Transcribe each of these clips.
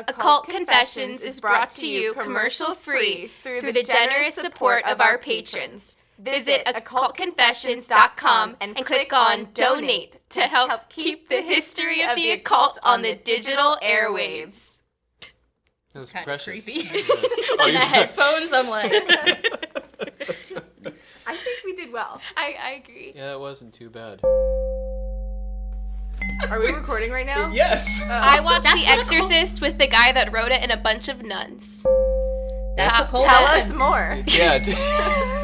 Occult Confessions is brought to you commercial-free through the generous support of our patrons. Visit occultconfessions.com and click on Donate to help keep the history of the occult on the digital airwaves. That was kind precious. of creepy. Oh, On the headphones, I'm like... I think we did well. I agree. Yeah, it wasn't too bad. Are we recording right now? Yes! I watched The Exorcist with the guy that wrote it and a bunch of nuns. That's a cold Tell open. us more. Yeah.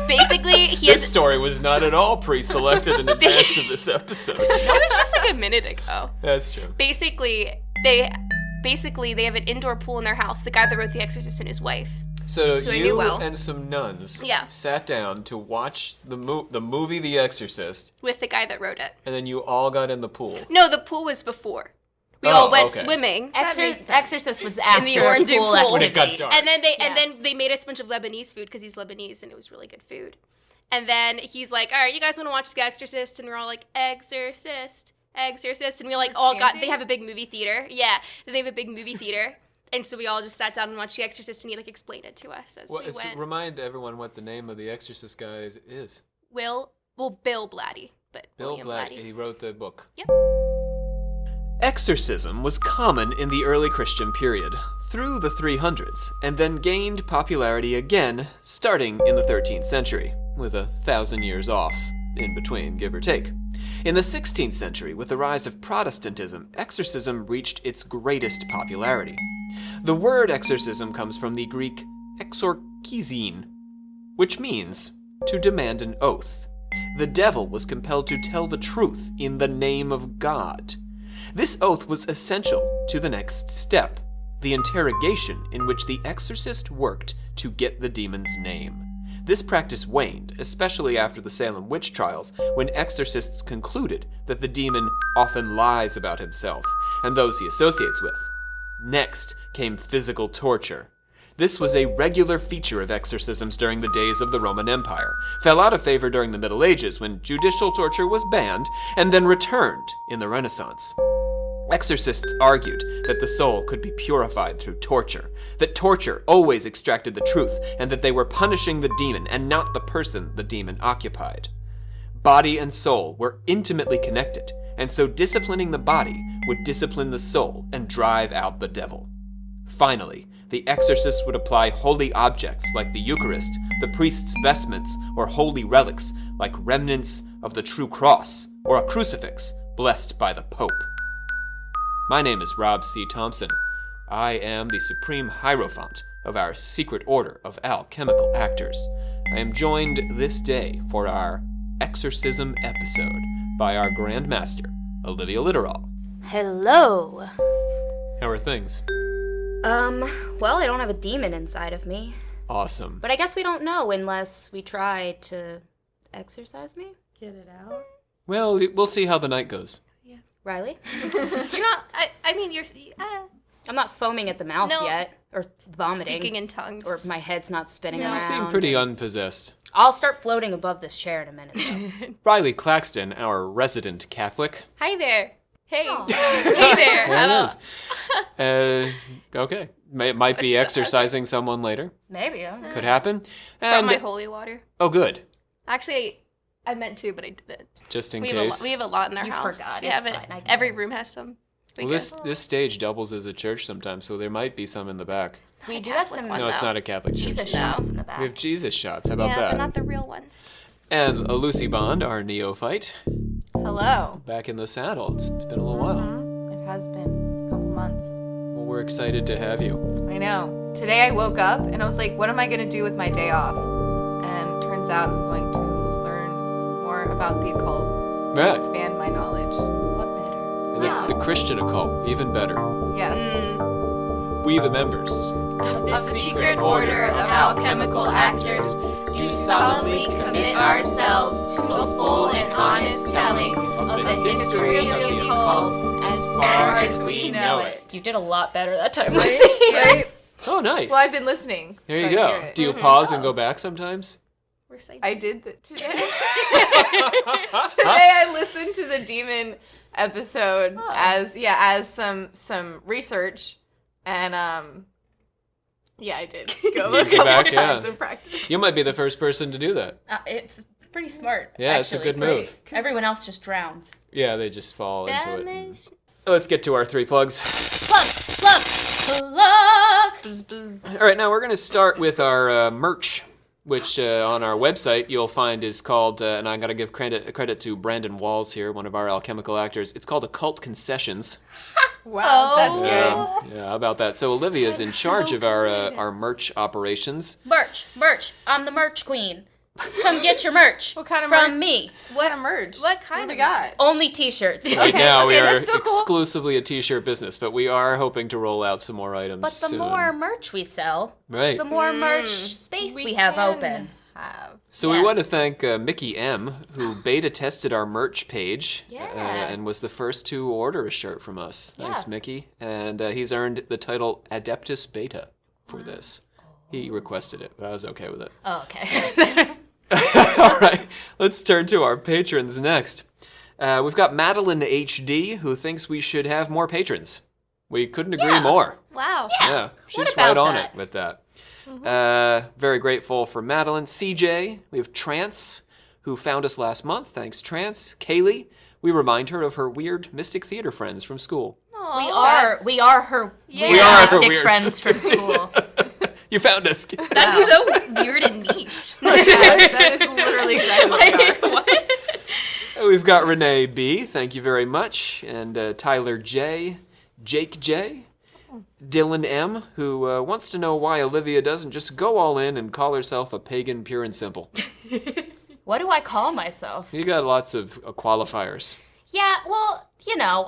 Basically, This story was not at all pre-selected in advance of this episode. It was just like a minute ago. That's true. Basically, they have an indoor pool in their house. The guy that wrote The Exorcist and his wife. So Who I you knew well. and some nuns Yeah. sat down to watch the movie The Exorcist, With the guy that wrote it. and then you all got in the pool. No, the pool was before. We Oh, all went okay. swimming. Exorcist was after In the Orange pool pool. When it got activities. dark. And then they made us a bunch of Lebanese food because he's Lebanese and it was really good food. And then he's like, all right, you guys want to watch The Exorcist? And we're all like, Exorcist, Exorcist. And we like all got, they have a big movie theater. Yeah, they have a big movie theater. And so we all just sat down and watched The Exorcist and he like explained it to us as we went. Remind everyone what the name of the Exorcist guy is. Bill Blatty, but Bill William Blatty. He wrote the book. Yep. Exorcism was common in the early Christian period, through the 300s, and then gained popularity again, starting in the 13th century, with 1,000 years off in between, give or take. In the 16th century, with the rise of Protestantism, exorcism reached its greatest popularity. The word exorcism comes from the Greek exorkizin, which means to demand an oath. The devil was compelled to tell the truth in the name of God. This oath was essential to the next step, the interrogation in which the exorcist worked to get the demon's name. This practice waned, especially after the Salem witch trials, when exorcists concluded that the demon often lies about himself and those he associates with. Next came physical torture. This was a regular feature of exorcisms during the days of the Roman Empire, fell out of favor during the Middle Ages when judicial torture was banned, and then returned in the Renaissance. Exorcists argued that the soul could be purified through torture, that torture always extracted the truth, and that they were punishing the demon and not the person the demon occupied. Body and soul were intimately connected, and so disciplining the body would discipline the soul and drive out the devil. Finally, the exorcist would apply holy objects like the Eucharist, the priest's vestments, or holy relics like remnants of the true cross or a crucifix blessed by the Pope. My name is Rob C. Thompson. I am the Supreme Hierophant of our secret order of alchemical actors. I am joined this day for our Exorcism episode by our Grand Master, Olivia Litterall. Hello. How are things? Well, I don't have a demon inside of me. Awesome. But I guess we don't know unless we try to exorcise me. Get it out. Well, we'll see how the night goes. Riley? You're not, you're I'm not foaming at the mouth No. yet, or vomiting, speaking in tongues. or my head's not spinning No. around. You seem pretty unpossessed. I'll start floating above this chair in a minute, though. Riley Claxton, our resident Catholic. Hi there. Hey. Aw. Hey there. There it is. Okay. Might be So- exercising someone later. Maybe, I don't know. Could happen. From And my holy water. oh, good. Actually, I meant to, but I didn't. Just in We case. have a lot in our You house. forgot. We It's have it. fine. I get Every it. room has some. We Well, good. this stage doubles as a church sometimes, so there might be some in the back. We do have Catholic some one, No, it's though. not a Catholic church. Jesus No. shots in the back. We have Jesus shots. How about yeah, that? but not the real ones. And Lucy Bond, our neophyte, Hello. back in the saddle. It's been a little while. It has been a couple months. Well, we're excited to have you. I know. Today I woke up and I was like, what am I going to do with my day off? And turns out I'm going to learn more about the occult. Right. Expand my knowledge. What better? And the Christian occult, even better. Yes. We, the members. Of the secret order of alchemical actors, do solemnly commit ourselves to a full and honest telling of the history of the occult as far as we know it. You did a lot better that time, Right? Lucy. Right? Oh, nice. Well, I've been listening. There so you I hear go. it. Do you pause and go back sometimes? We're saying I did that today. Today I listened to the demon episode as some research And yeah, I did go You a go couple back, times yeah. and practice. You might be the first person to do that. It's pretty smart. Yeah, it's a actually, good move. 'cause everyone else just drowns. Yeah, they just fall into it. Damage. Let's get to our 3 plugs. Plug, plug, plug. All right, now we're going to start with our merch, which on our website you'll find is called, and I'm going to give credit to Brandon Walls here, one of our alchemical actors. It's called Occult Concessions. Wow, that's good. Yeah, how about that? So Olivia's in charge of our merch operations. Merch. I'm the merch queen. Come get your merch. What kind of from merch? me? What a merge. What kind we of got? Only t-shirts. Right now we are that's still cool. exclusively a t-shirt business, but we are hoping to roll out some more items But the soon. more merch we sell, Right. the more merch space we have can open. have. So we want to Yes. thank Mickey M, who beta tested our merch page Yeah. and was the first to order a shirt from us. Thanks, Yeah. Mickey. And he's earned the title Adeptus Beta for this. He requested it, but I was okay with it. Oh, okay. All right, let's turn to our patrons next. We've got Madeline HD, who thinks we should have more patrons. We couldn't agree Yeah. more. Wow. Yeah, she's about right on that? it with that. Very grateful for Madeline. CJ, we have Trance, who found us last month. Thanks, Trance. Kaylee, we remind her of her weird mystic theater friends from school. we are her Yeah. We are her mystic weird friends from school. You found us. That's so weird and niche. That is literally exactly what we are. What? We've got Renee B, thank you very much. And Tyler J, Jake J, Dylan M, who wants to know why Olivia doesn't just go all in and call herself a pagan pure and simple. What do I call myself? You got lots of qualifiers. Yeah, well,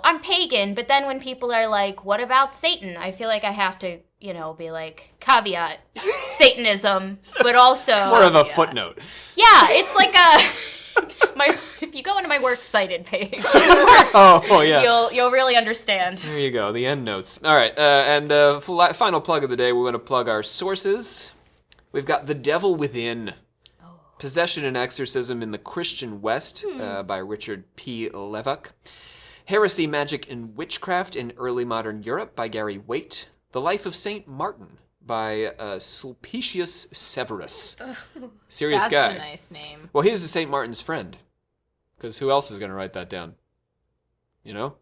I'm pagan, but then when people are like, what about Satan? I feel like I have to, be like, caveat, Satanism, but also... More of a footnote. Yeah, it's like if you go into my works cited page, Oh, yeah. you'll really understand. There you go, the end notes. All right, and final plug of the day, we want to plug our sources. We've got The Devil Within, Possession and Exorcism in the Christian West by Richard P. Levuck. Heresy, Magic, and Witchcraft in Early Modern Europe by Gary Waite. The Life of Saint Martin by Sulpicius Severus. Serious That's guy. a nice name. Well, he's Saint Martin's friend. Because who else is going to write that down? And Not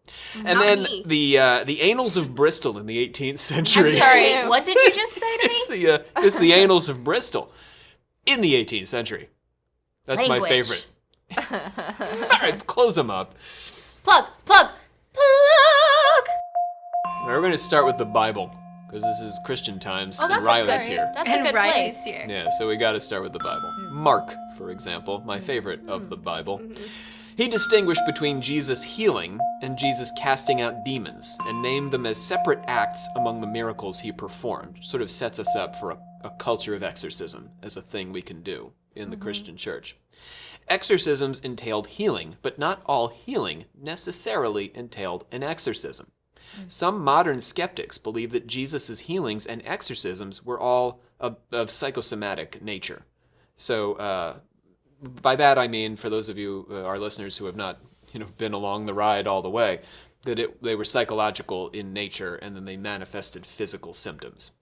then me. the Annals of Bristol in the 18th century. I'm sorry, what did you just say to me? It's the Annals of Bristol in the 18th century. That's my Language. favorite. All right, close them up. Plug! We're going to start with the Bible, because this is Christian times, Oh, and that's Riley's a here. That's a And good Riley's place. here. Yeah, so we got to start with the Bible. Mark, for example, my favorite of the Bible. He distinguished between Jesus healing and Jesus casting out demons, and named them as separate acts among the miracles he performed. Sort of sets us up for a culture of exorcism as a thing we can do in the Christian church. Exorcisms entailed healing, but not all healing necessarily entailed an exorcism. Some modern skeptics believe that Jesus' healings and exorcisms were all of psychosomatic nature. So by that I mean, for those of you, our listeners who have not been along the ride all the way, that they were psychological in nature and then they manifested physical symptoms.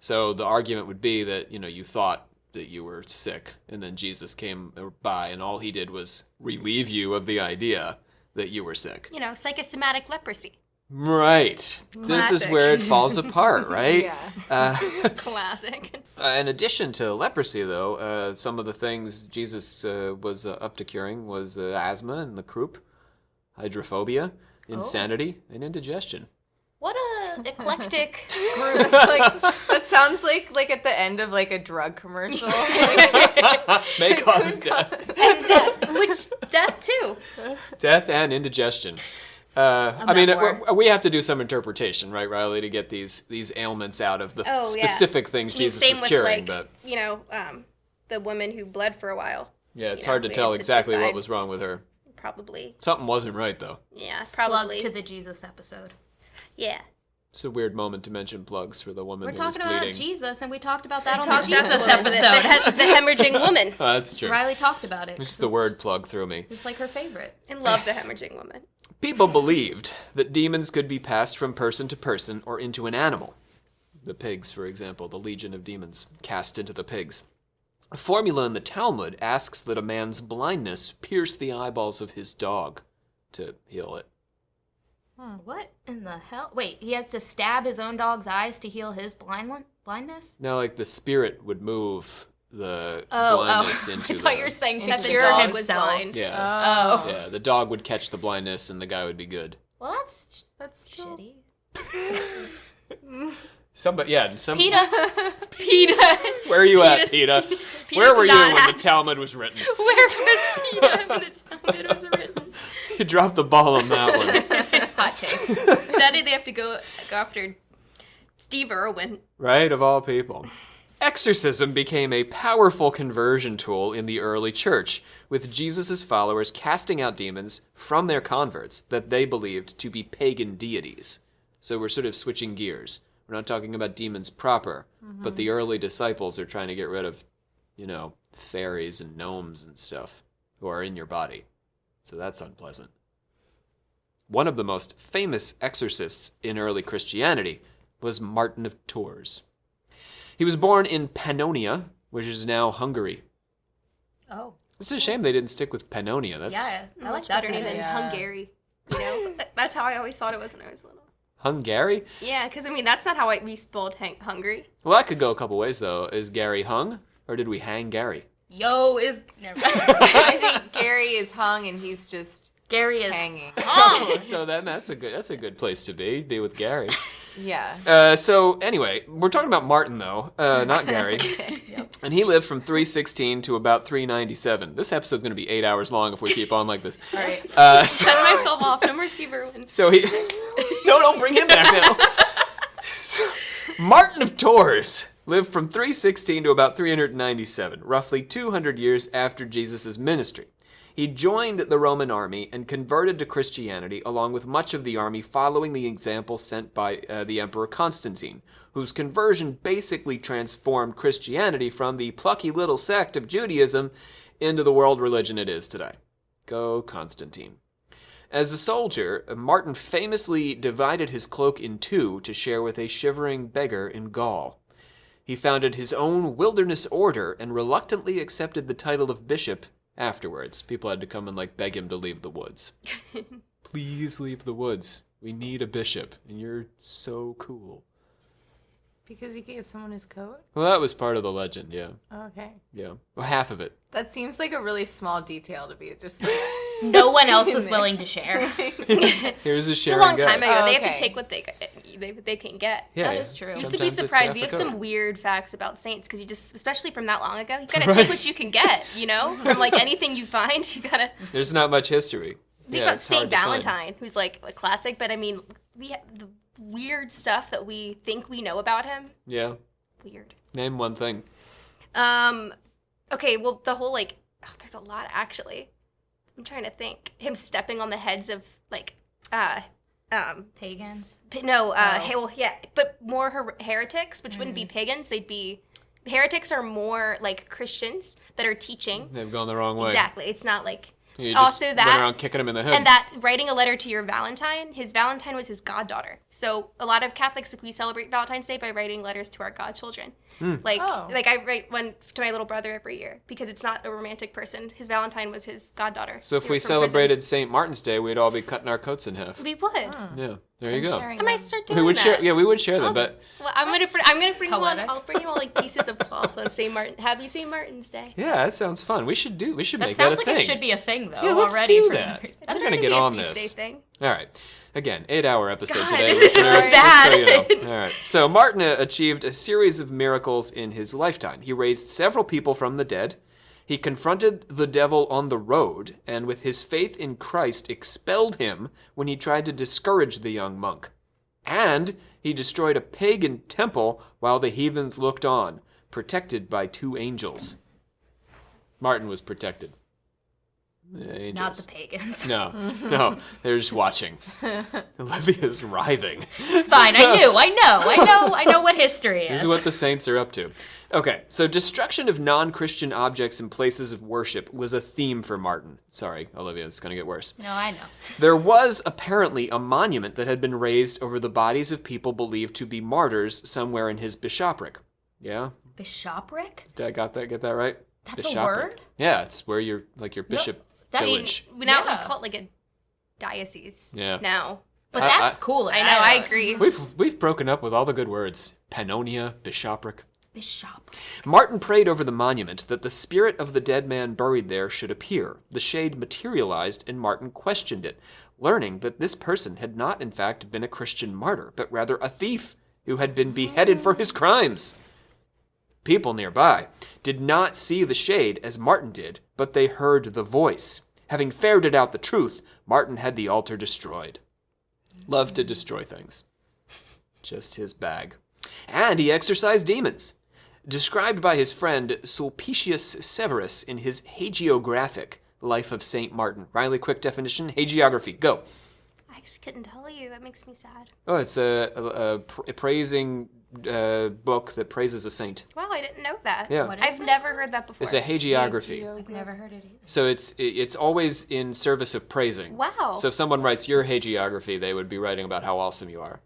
So the argument would be that you thought that you were sick, and then Jesus came by and all he did was relieve you of the idea that you were sick. Psychosomatic leprosy. Right. This is Classic. where it falls apart, right? Yeah. Classic. In addition to leprosy, though, some of the things Jesus was up to curing was asthma and the croup, hydrophobia, insanity, and indigestion. What a eclectic group. It's like, that sounds like at the end of like a drug commercial. May cause death. And death. Which, death too. Death and indigestion. I mean, memoir. we have to do some interpretation, right, Riley, to get these ailments out of the specific things Jesus Same was with curing. But the woman who bled for a while. yeah, it's you know, hard to we tell had to exactly what decide. was wrong with her. Probably. Something wasn't right, though. Yeah, Plug probably. to the Jesus episode. Yeah. It's a weird moment to mention plugs for the woman We're who was talking about bleeding. Jesus, and we talked about that on Talked the about Jesus the episode. The hemorrhaging woman. Oh, that's true. Riley talked about it. Just the word plug threw me. It's like her favorite. I love the hemorrhaging woman. People believed that demons could be passed from person to person or into an animal. The pigs, for example, the legion of demons cast into the pigs. A formula in the Talmud asks that a man's blindness pierce the eyeballs of his dog to heal it. What in the hell? Wait, he had to stab his own dog's eyes to heal his blindness? No, like the spirit would move the blindness into I thought you were saying to cure him was blind. Yeah. Oh. Yeah, the dog would catch the blindness and the guy would be good. Well, that's shitty. PETA. PETA. Where are you at, PETA? Where were you when the Talmud was written? Where was PETA when the Talmud was written? You dropped the ball on that one. Hot take. Instead, they have to go after Steve Irwin. Right, of all people. Exorcism became a powerful conversion tool in the early church, with Jesus' followers casting out demons from their converts that they believed to be pagan deities. So we're sort of switching gears. We're not talking about demons proper, but the early disciples are trying to get rid of, fairies and gnomes and stuff who are in your body. So that's unpleasant. One of the most famous exorcists in early Christianity was Martin of Tours. He was born in Pannonia, which is now Hungary. Oh. It's a shame they didn't stick with Pannonia. I Much like better that name name. than Hungary. That's how I always thought it was when I was little. Hungary? Yeah, because that's not how we spelled Hungary. Well, that could go a couple ways, though. Is Gary hung, or did we hang Gary? Yo is... Never mind. I think Gary is hung and he's just Gary is... hanging. Oh! So then that's a good place to be with Gary. Yeah. So anyway, we're talking about Martin, though, not Gary. Yep. And he lived from 316 to about 397. This episode's going to be 8 hours long if we keep on like this. All right. Send myself off. No more Steve Irwin. So he... No, don't bring him back now. So, Martin of Tours lived from 316 to about 397, roughly 200 years after Jesus' ministry. He joined the Roman army and converted to Christianity along with much of the army following the example sent by the Emperor Constantine, whose conversion basically transformed Christianity from the plucky little sect of Judaism into the world religion it is today. Go Constantine. As a soldier, Martin famously divided his cloak in two to share with a shivering beggar in Gaul. He founded his own wilderness order and reluctantly accepted the title of bishop afterwards. People had to come and beg him to leave the woods. Please leave the woods. We need a bishop, and you're so cool. Because he gave someone his coat? Well, that was part of the legend, yeah. Okay. Yeah. Well, half of it. That seems like a really small detail to be just like... No one else was willing to share. Here's a It's a sharing long guy. time ago. Oh, They have okay. to take what they can get. Yeah, That yeah. is true. You used to Sometimes be it's surprised. half We a have coat. some weird facts about saints because you just, especially from that long ago, you gotta take what you can get. From anything you find, you gotta There's not much history. think about Saint Valentine, who's a classic. But we have the weird stuff that we think we know about him. Yeah. Weird. Name one thing. Okay. Well, the whole there's a lot actually. I'm trying to think. Him stepping on the heads of Pagans. but more heretics, which wouldn't be pagans. They'd be heretics are more like Christians that are teaching. They've gone the wrong way. Exactly. It's not like You also just that went around kicking him in the head. and that writing a letter to your Valentine. His Valentine was his goddaughter. So a lot of Catholics we celebrate Valentine's Day by writing letters to our godchildren. I write one to my little brother every year because it's not a romantic person. His Valentine was his goddaughter. So if They were we from celebrated St. Martin's Day, we'd all be cutting our coats in half. prison. We would. Yeah, there you go. I might start doing We would that. share. Yeah, we would share them, but Well, I'm gonna bring you all. poetic. I'll bring you all pieces of cloth on St. Martin. Happy St. Martin's Day. yeah, that sounds fun. We should That make sounds that a like thing. it should be a thing, though, Yeah, let's already do for that. some reason. I'm It gonna doesn't get have to on be a feast this. day thing. All right. Again, 8-hour episode God, today. this is so listeners, bad. just so you know. All right. So Martin achieved a series of miracles in his lifetime. He raised several people from the dead. He confronted the devil on the road, and with his faith in Christ expelled him when he tried to discourage the young monk. And he destroyed a pagan temple while the heathens looked on, protected by 2 angels. Martin was protected. Angels. Not the pagans. No, they're just watching. Olivia's writhing. It's fine. I know what history is. This is what the saints are up to. Okay, so destruction of non-Christian objects and places of worship was a theme for Martin. Sorry, Olivia, it's going to get worse. No, I know. There was apparently a monument that had been raised over the bodies of people believed to be martyrs somewhere in his bishopric. Yeah? Bishopric? Did I get that right? That's Bishopric. a word? Yeah, it's where your bishop village. We call it like a diocese. Yeah. Now. But that's cooler. I know, I agree. We've broken up with all the good words. Pannonia, bishopric. Bishop. Martin prayed over the monument that the spirit of the dead man buried there should appear. The shade materialized, and Martin questioned it, learning that this person had not in fact been a Christian martyr, but rather a thief who had been beheaded for his crimes. People nearby did not see the shade as Martin did, but they heard the voice. Having ferreted out the truth, Martin had the altar destroyed. Loved to destroy things. Just his bag. And he exorcised demons. Described by his friend Sulpicius Severus in his hagiographic Life of Saint Martin. Riley, quick definition, hagiography, go. I actually couldn't tell you. That makes me sad. Oh, it's a praising book that praises a saint. Wow, I didn't know that. Yeah. I've never heard that before. It's a hagiography. I've never heard it either. So it's always in service of praising. Wow. So if someone writes your hagiography, they would be writing about how awesome you are.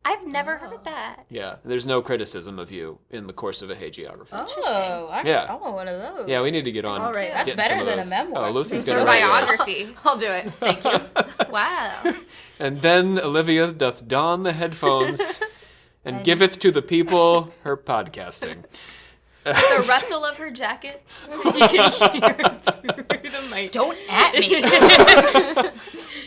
I've never heard that. Yeah, there's no criticism of you in the course of a hagiography. Oh, Yeah. I want one of those. Yeah, we need to get on. All right, that's getting some better of than a those. memoir. Oh, Lucy's Or going to write yours. biography. I'll do it. Thank you. Wow. And then Olivia doth don the headphones and giveth to the people her podcasting. The rustle of her jacket. You can hear through the mic. Don't at me.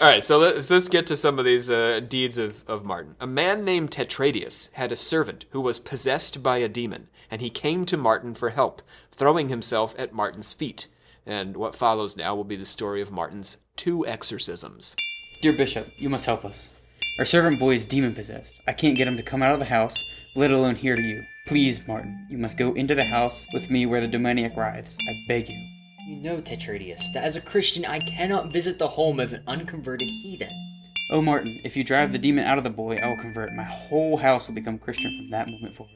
All right, so let's get to some of these deeds of Martin. A man named Tetradius had a servant who was possessed by a demon, and he came to Martin for help, throwing himself at Martin's feet. And what follows now will be the story of Martin's 2 exorcisms. Dear Bishop, you must help us. Our servant boy is demon-possessed. I can't get him to come out of the house, let alone here to you. Please, Martin, you must go into the house with me where the demoniac writhes. I beg you. You know, Tetradius, that as a Christian I cannot visit the home of an unconverted heathen. Oh, Martin, if you drive the demon out of the boy, I will convert. My whole house will become Christian from that moment forward.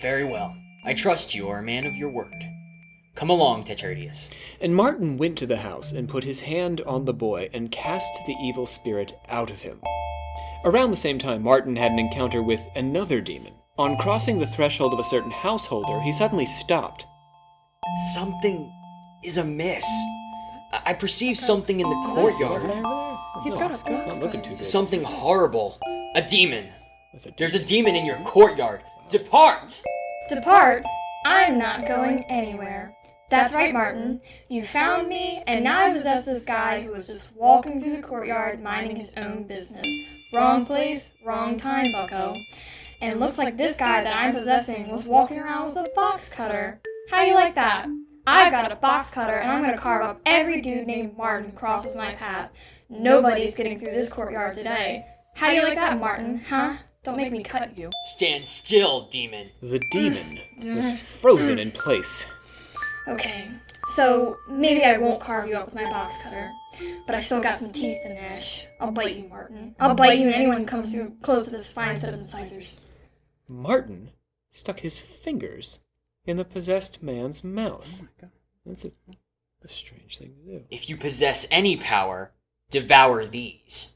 Very well. I trust you are a man of your word. Come along, Tetradius. And Martin went to the house and put his hand on the boy and cast the evil spirit out of him. Around the same time, Martin had an encounter with another demon. On crossing the threshold of a certain householder, he suddenly stopped. Something is amiss. I perceive something in the courtyard. He's got a Not looking too good. Something horrible. A demon. What's a demon? There's a demon in your courtyard. Depart! Depart? I'm not going anywhere. That's right, Martin. You found me, and now I possess this guy who was just walking through the courtyard minding his own business. Wrong place, wrong time, bucko. And it looks like this guy that I'm possessing was walking around with a box cutter. How do you like that? I've got a box cutter, and I'm gonna carve up every dude named Martin who crosses my path. Nobody's getting through this courtyard today. How do you like that, Martin, huh? Don't make me cut you. Stand still, demon. The demon was frozen in place. Okay, so maybe I won't carve you up with my box cutter, but I still got some teeth and ash. I'll bite you, Martin. I'll bite you and anyone who comes through close to this fine set of incisors. Martin stuck his fingers in the possessed man's mouth. Oh my God. That's a strange thing to do. If you possess any power, devour these.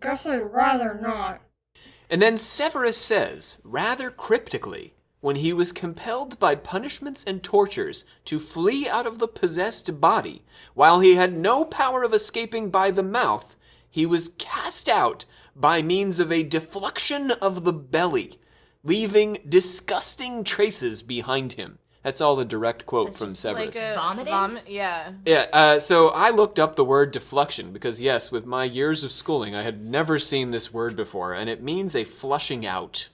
Guess I'd rather not. And then Severus says, rather cryptically, when he was compelled by punishments and tortures to flee out of the possessed body, while he had no power of escaping by the mouth, he was cast out by means of a deflection of the belly, leaving disgusting traces behind him. That's all a direct quote from Severus. Vomiting? Yeah. Yeah, so I looked up the word deflection because, yes, with my years of schooling, I had never seen this word before, and it means a flushing out.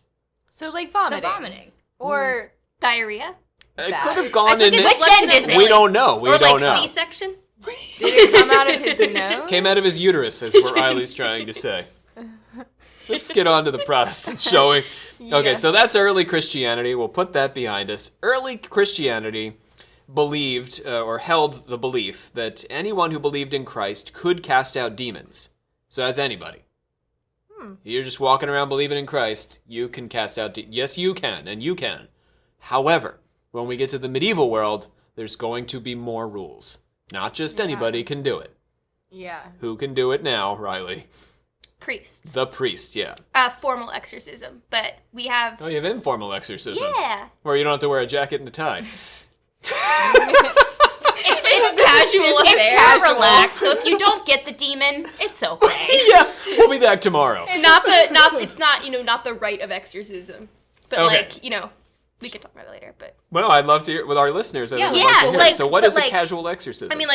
So like vomiting. So vomiting. Or Diarrhea? It That. could have gone in. Which end is it? We don't know. We Or don't like know. C-section? did it come out of his nose? Came out of his uterus, is what Riley's trying to say. Let's get on to the Protestant showing. Okay, Yes. so that's early Christianity. We'll put that behind us. Early Christianity believed or held the belief that anyone who believed in Christ could cast out demons. So that's anybody. You're just walking around believing in Christ, you can cast out demons. Yes, you can, and you can. However, when we get to the medieval world, there's going to be more rules. Not just anybody can do it. Yeah. Who can do it now, Riley? Priests. The priest, yeah. Formal exorcism, but we have... Oh, you have informal exorcism. Yeah. Where you don't have to wear a jacket and a tie. It's casual It's affair. more relaxed, so if you don't get the demon, it's okay. Yeah, we'll be back tomorrow. It's not the rite of exorcism, but Okay. we can talk about it later. But Well, I'd love to hear with our listeners. I would Yeah, like to hear. like, So what but, is a like, casual exorcism? I mean,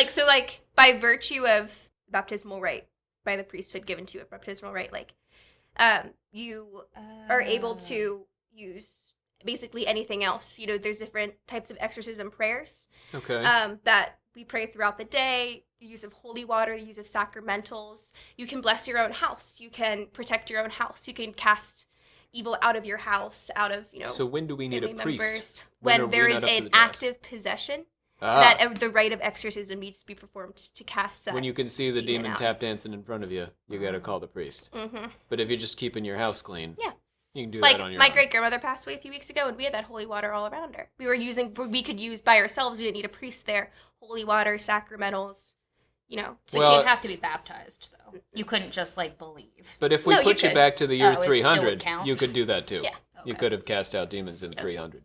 by virtue of baptismal rite, by the priesthood given to you, a baptismal rite, you are able to use basically anything else. There's different types of exorcism prayers. Okay. That we pray throughout the day, the use of holy water, the use of sacramentals. You can bless your own house. You can protect your own house. You can cast evil out of your house, out of, So when do we need a family priest? members. When are When we there not is up to an the task? active possession, Ah, that the rite of exorcism needs to be performed to cast that. when you can see the demon out. tap dancing in front of you, you gotta call the priest. Mm-hmm. But if you're just keeping your house clean, Yeah. you can do Like that on your my own. great grandmother passed away a few weeks ago, and we had that holy water all around her. We could use by ourselves. We didn't need a priest there. Holy water, sacramentals, But Well- you'd have to be baptized, though. You couldn't just, believe. But if we No, you put you could. back to the year Oh, it still would 300, count? you could do that too. Yeah. You Okay. could have cast out demons in 300.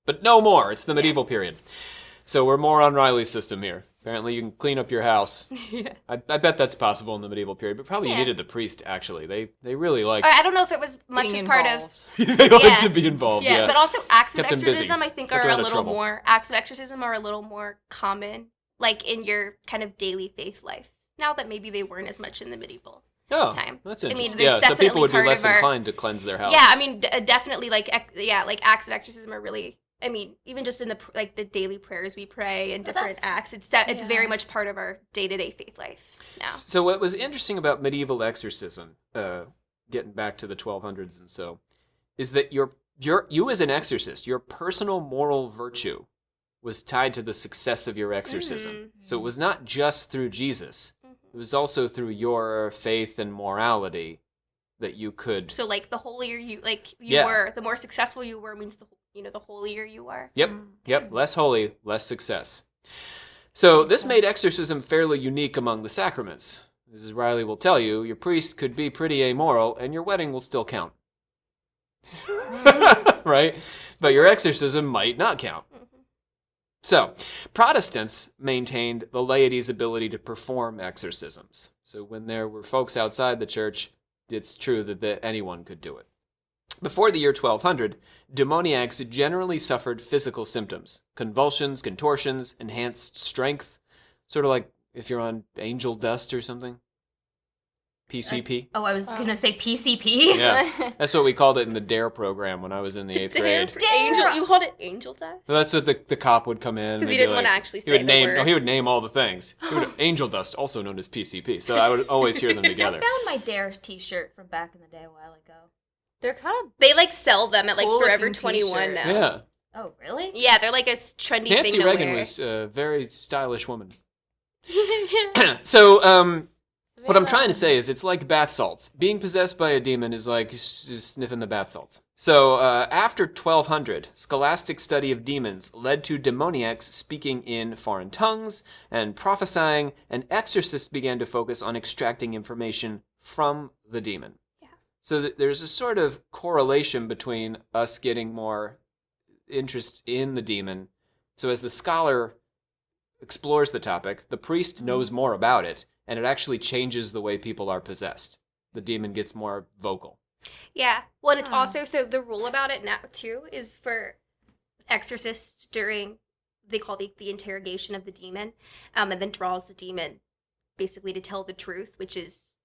But no more. It's the medieval period. So we're more on Riley's system here. Apparently you can clean up your house. Yeah. I bet that's possible in the medieval period, but probably you Yeah. needed the priest, actually. They really liked... I don't know if it was much Being a part of. involved. they like Yeah. to be involved, yeah. But also acts of Kept 'em busy. exorcism, I think, Kept 'em are out a of little trouble. more. Acts of exorcism are a little more common, in your kind of daily faith life. Now that maybe they weren't as much in the medieval time. That's I mean, interesting. there's yeah, so people definitely would be part less of our- inclined to cleanse their house. Yeah, I mean, definitely, acts of exorcism are really. I mean, even just in the daily prayers we pray and different that's- acts, it's very much part of our day-to-day faith life now. So what was interesting about medieval exorcism, getting back to the 1200s and so, is that you as an exorcist, your personal moral virtue was tied to the success of your exorcism. So it was not just through Jesus. It was also through your faith and morality that you could... So, the holier you Yeah. were, the more successful you were means the holier you are. Yep, less holy, less success. So this made exorcism fairly unique among the sacraments. As Riley will tell you, your priest could be pretty amoral and your wedding will still count. Right? But your exorcism might not count. So, Protestants maintained the laity's ability to perform exorcisms. So when there were folks outside the church, it's true that anyone could do it. Before the year 1200, demoniacs generally suffered physical symptoms: convulsions, contortions, enhanced strength, sort of like if you're on angel dust or something. PCP. Oh, I was going to say PCP. Yeah, that's what we called it in the DARE program when I was in the 8th grade. Angel, you called it angel dust? So that's what the cop would come in. 'Cause he and be didn't wanna like- actually he say would the name, word. No, he would name all the things. Angel dust, also known as PCP. So I would always hear them I together. found my Dare t-shirt from back in the day a while ago. They're kind of They sell them at Cool Forever looking 21 t-shirts. now. Yeah. Oh, really? Yeah, they're like a trendy Nancy thing to Reagan wear. was a very stylish woman. So, what I'm trying to say is it's like bath salts. Being possessed by a demon is like sniffing the bath salts. So, after 1200, scholastic study of demons led to demoniacs speaking in foreign tongues and prophesying, and exorcists began to focus on extracting information from the demon. Yeah. So there's a sort of correlation between us getting more interest in the demon. So as the scholar explores the topic, the priest knows more about it, and it actually changes the way people are possessed. The demon gets more vocal. Yeah. Well, and it's also, so the rule about it now, too, is for exorcists during, they call the interrogation of the demon, and then draws the demon basically to tell the truth, which is,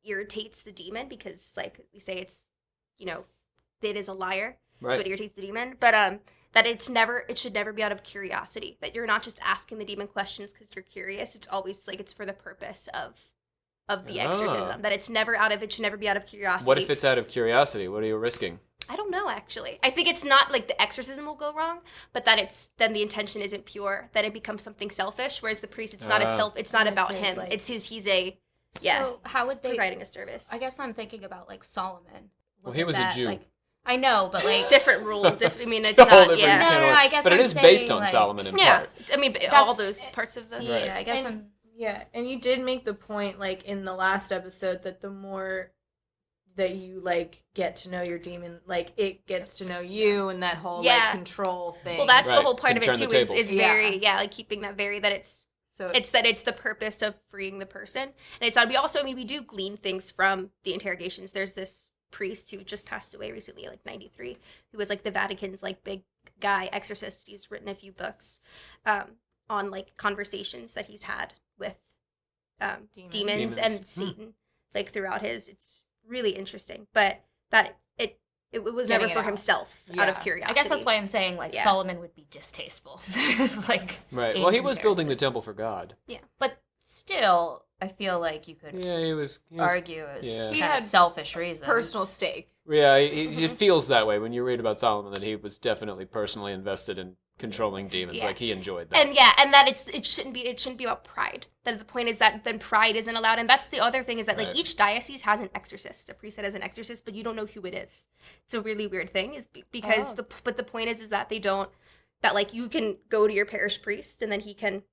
irritates the demon because, like we say, it's, it is a liar. Right. So it irritates the demon. But, that it should never be out of curiosity, that you're not just asking the demon questions because you're curious. It's always, it's for the purpose of of the exorcism. That it's never it should never be out of curiosity. What if it's out of curiosity? What are you risking? I don't know, actually. I think it's not like the exorcism will go wrong, but that then the intention isn't pure, that it becomes something selfish, whereas the priest, it's not it's not about him. Like, He's yeah. So how would they providing a service? I guess I'm thinking about like Solomon. Well, he was a Jew. Like, I know, but like different rule. I mean, it's a whole not. different Yeah. kind of- No, I guess but it I'm is based saying, on like- Solomon in Yeah. part. I mean, That's- all those parts of the. Yeah, I guess I'm. Yeah, and you did make the point, like, in the last episode that the more that you, like, get to know your demon, like, it gets to know you and that whole, like, control thing. Well, that's the Right. whole part of Can it, turn too, the is tables. very, like, keeping that very, that it's the purpose of freeing the person. And it's odd. We do glean things from the interrogations. There's this priest who just passed away recently, like 93, who was, like, the Vatican's, like, big guy exorcist. He's written a few books on, like, conversations that he's had with demons and Satan, like, throughout it's really interesting, but that it was Getting never it for out. himself out of curiosity. I guess that's why I'm saying like Yeah. Solomon would be distasteful. It's like Right. in Well, he was building the comparison. temple for God. But still, I feel like you could Yeah, he was argue as yeah. kind He of had selfish reasons. Personal stake. Yeah, it feels that way when you read about Solomon, that he was definitely personally invested in controlling demons. Yeah. Like, he enjoyed that. And that it shouldn't be about pride. That the point is that then pride isn't allowed. And that's the other thing, is that, like, Right. each diocese has an exorcist, a priest that has an exorcist, but you don't know who it is. It's a really weird thing, is because the point is that they don't, that, like, you can go to your parish priest and then he can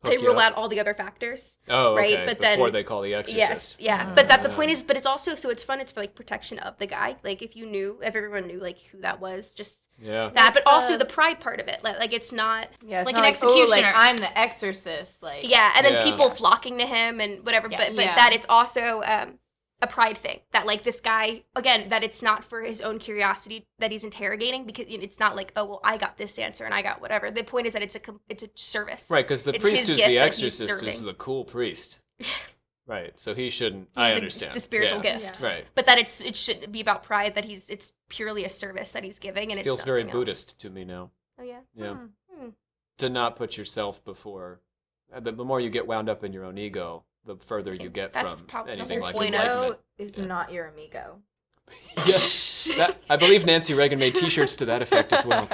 Hook they you rule up. out all the other factors. Oh, okay. right? But Before then- they call the exorcist. Yes, yeah. But that the point is, but it's also, so it's fun. It's for, like, protection of the guy. Like, if everyone knew, like, who that was, just Yeah. that. But also the pride part of it. Like it's not. Yeah, it's Like not an executioner. like, I'm the exorcist. Like, Yeah, and then Yeah. people flocking to him and whatever. Yeah. But that it's also a pride thing. That, like, this guy, again, that it's not for his own curiosity that he's interrogating, because it's not like, oh, well, I got this answer and I got whatever. The point is that it's a service. Right, because the It's priest his who's gift the that he's exorcist is serving. the cool priest. Right, so he shouldn't. He's I a- understand. the spiritual Yeah. gift. Right. But that it shouldn't be about pride. That it's purely a service that he's giving, and Feels it's very nothing else. Buddhist to me now. Oh yeah. Yeah. Hmm. To not put yourself before. The more you get wound up in your own ego, the further you get That's from probably the anything whole like point of- enlightenment. is not your amigo. Yes, I believe Nancy Reagan made T-shirts to that effect as well.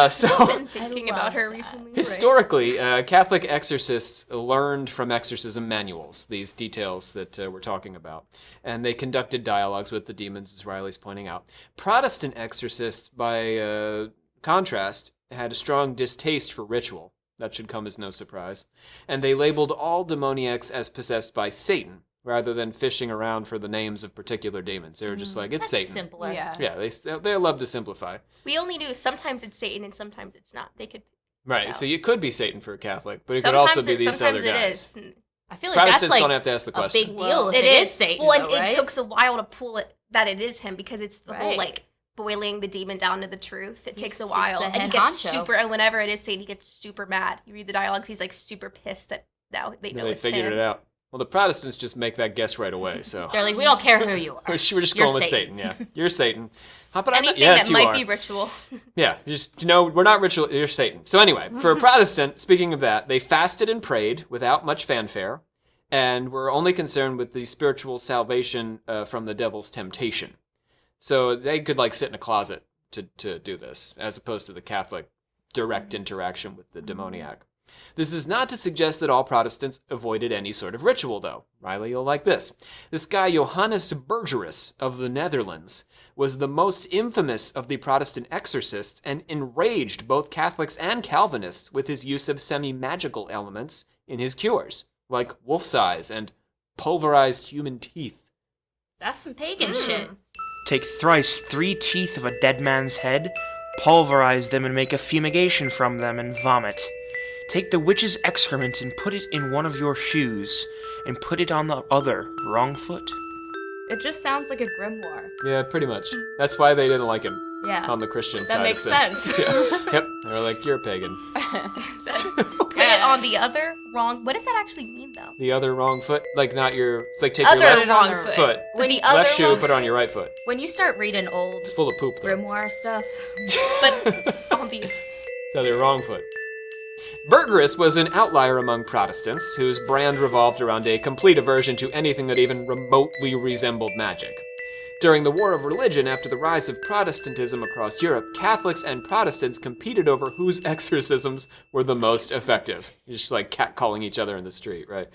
So Been thinking about her recently. historically, Catholic exorcists learned from exorcism manuals these details that we're talking about, and they conducted dialogues with the demons, as Riley's pointing out. Protestant exorcists, by contrast, had a strong distaste for ritual. That should come as no surprise. And they labeled all demoniacs as possessed by Satan, rather than fishing around for the names of particular demons. They were just like, it's That's Satan. simpler. Yeah. Yeah, they love to simplify. We only knew sometimes it's Satan and sometimes it's not. They could. Right, No. so you could be Satan for a Catholic, but it could Sometimes also be these sometimes other it guys. is. I feel like that's Protestants like don't have to ask the a question. big deal. It if is Satan. Well, and though, right? it took a while to pull it that it is him, because it's the whole, Right. like, boiling the demon down to the truth. It takes a just while, the and he head gets honcho. super. And whenever it is Satan, he gets super mad. You read the dialogues; he's like super pissed that now they know They it's figured him. it out. Well, the Protestants just make that guess right away, so They're like, we don't care who you are. we're just You're going with Satan. Satan. Yeah, you're Satan. Huh, but I'm not- Anything yes, that you might are. be ritual. Yeah, just we're not ritual. You're Satan. So anyway, for a Protestant, speaking of that, they fasted and prayed without much fanfare, and were only concerned with the spiritual salvation from the devil's temptation. So they could, like, sit in a closet to do this, as opposed to the Catholic direct interaction with the demoniac. This is not to suggest that all Protestants avoided any sort of ritual, though. Riley, you'll like this. This guy, Johannes Bergerus of the Netherlands, was the most infamous of the Protestant exorcists and enraged both Catholics and Calvinists with his use of semi-magical elements in his cures, like wolf's eyes and pulverized human teeth. That's some pagan shit. Take thrice 3 teeth of a dead man's head, pulverize them and make a fumigation from them, and vomit. Take the witch's excrement and put it in one of your shoes, and put it on the other, wrong foot. It just sounds like a grimoire. Yeah, pretty much. That's why they didn't like him Yeah. on the Christian That side makes of things. sense. Yeah. Yep. They were like, you're a pagan. Put it on the other wrong. What does that actually mean, though? The other wrong foot? Like, not your... It's like, take Other your left wrong foot. foot. When the other Left shoe, wrong- put it on your right foot. When you start reading old It's full of poop, though. grimoire stuff, But on the So their wrong foot. Bergerus was an outlier among Protestants, whose brand revolved around a complete aversion to anything that even remotely resembled magic. During the War of Religion, after the rise of Protestantism across Europe, Catholics and Protestants competed over whose exorcisms were the most effective. You're just like catcalling each other in the street, right?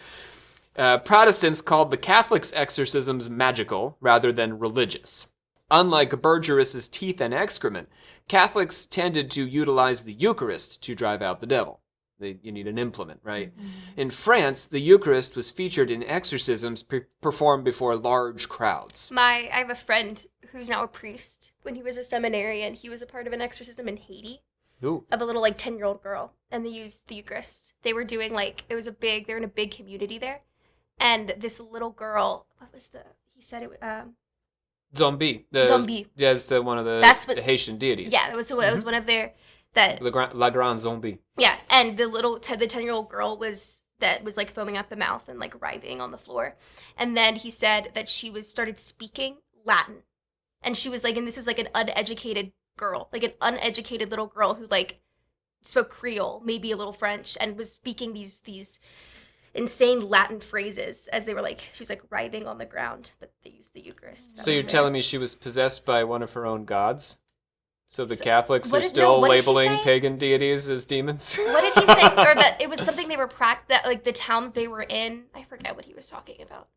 Protestants called the Catholics' exorcisms magical rather than religious. Unlike Bergerus's teeth and excrement, Catholics tended to utilize the Eucharist to drive out the devil. You need an implement, right? Mm-hmm. In France, the Eucharist was featured in exorcisms performed before large crowds. I have a friend who's now a priest. When he was a seminarian, he was a part of an exorcism in Haiti. Ooh. Of a little 10-year-old girl, and they used the Eucharist. They were doing they're in a big community there, and this little girl, he said it Zombie. Zombie. Yeah, it's one of the Haitian deities. Yeah, it was one of their La Grande Zombie. Yeah, and the 10-year-old girl was foaming at the mouth and writhing on the floor, and then he said that she started speaking Latin, and she was and this was an uneducated girl, an uneducated little girl who spoke Creole, maybe a little French, and was speaking these insane Latin phrases as they were she was writhing on the ground, but they used the Eucharist. So you're telling me she was possessed by one of her own gods? So the Catholics are still labeling pagan deities as demons? What did he say? Or that it was something they were the town that they were in. I forget what he was talking about.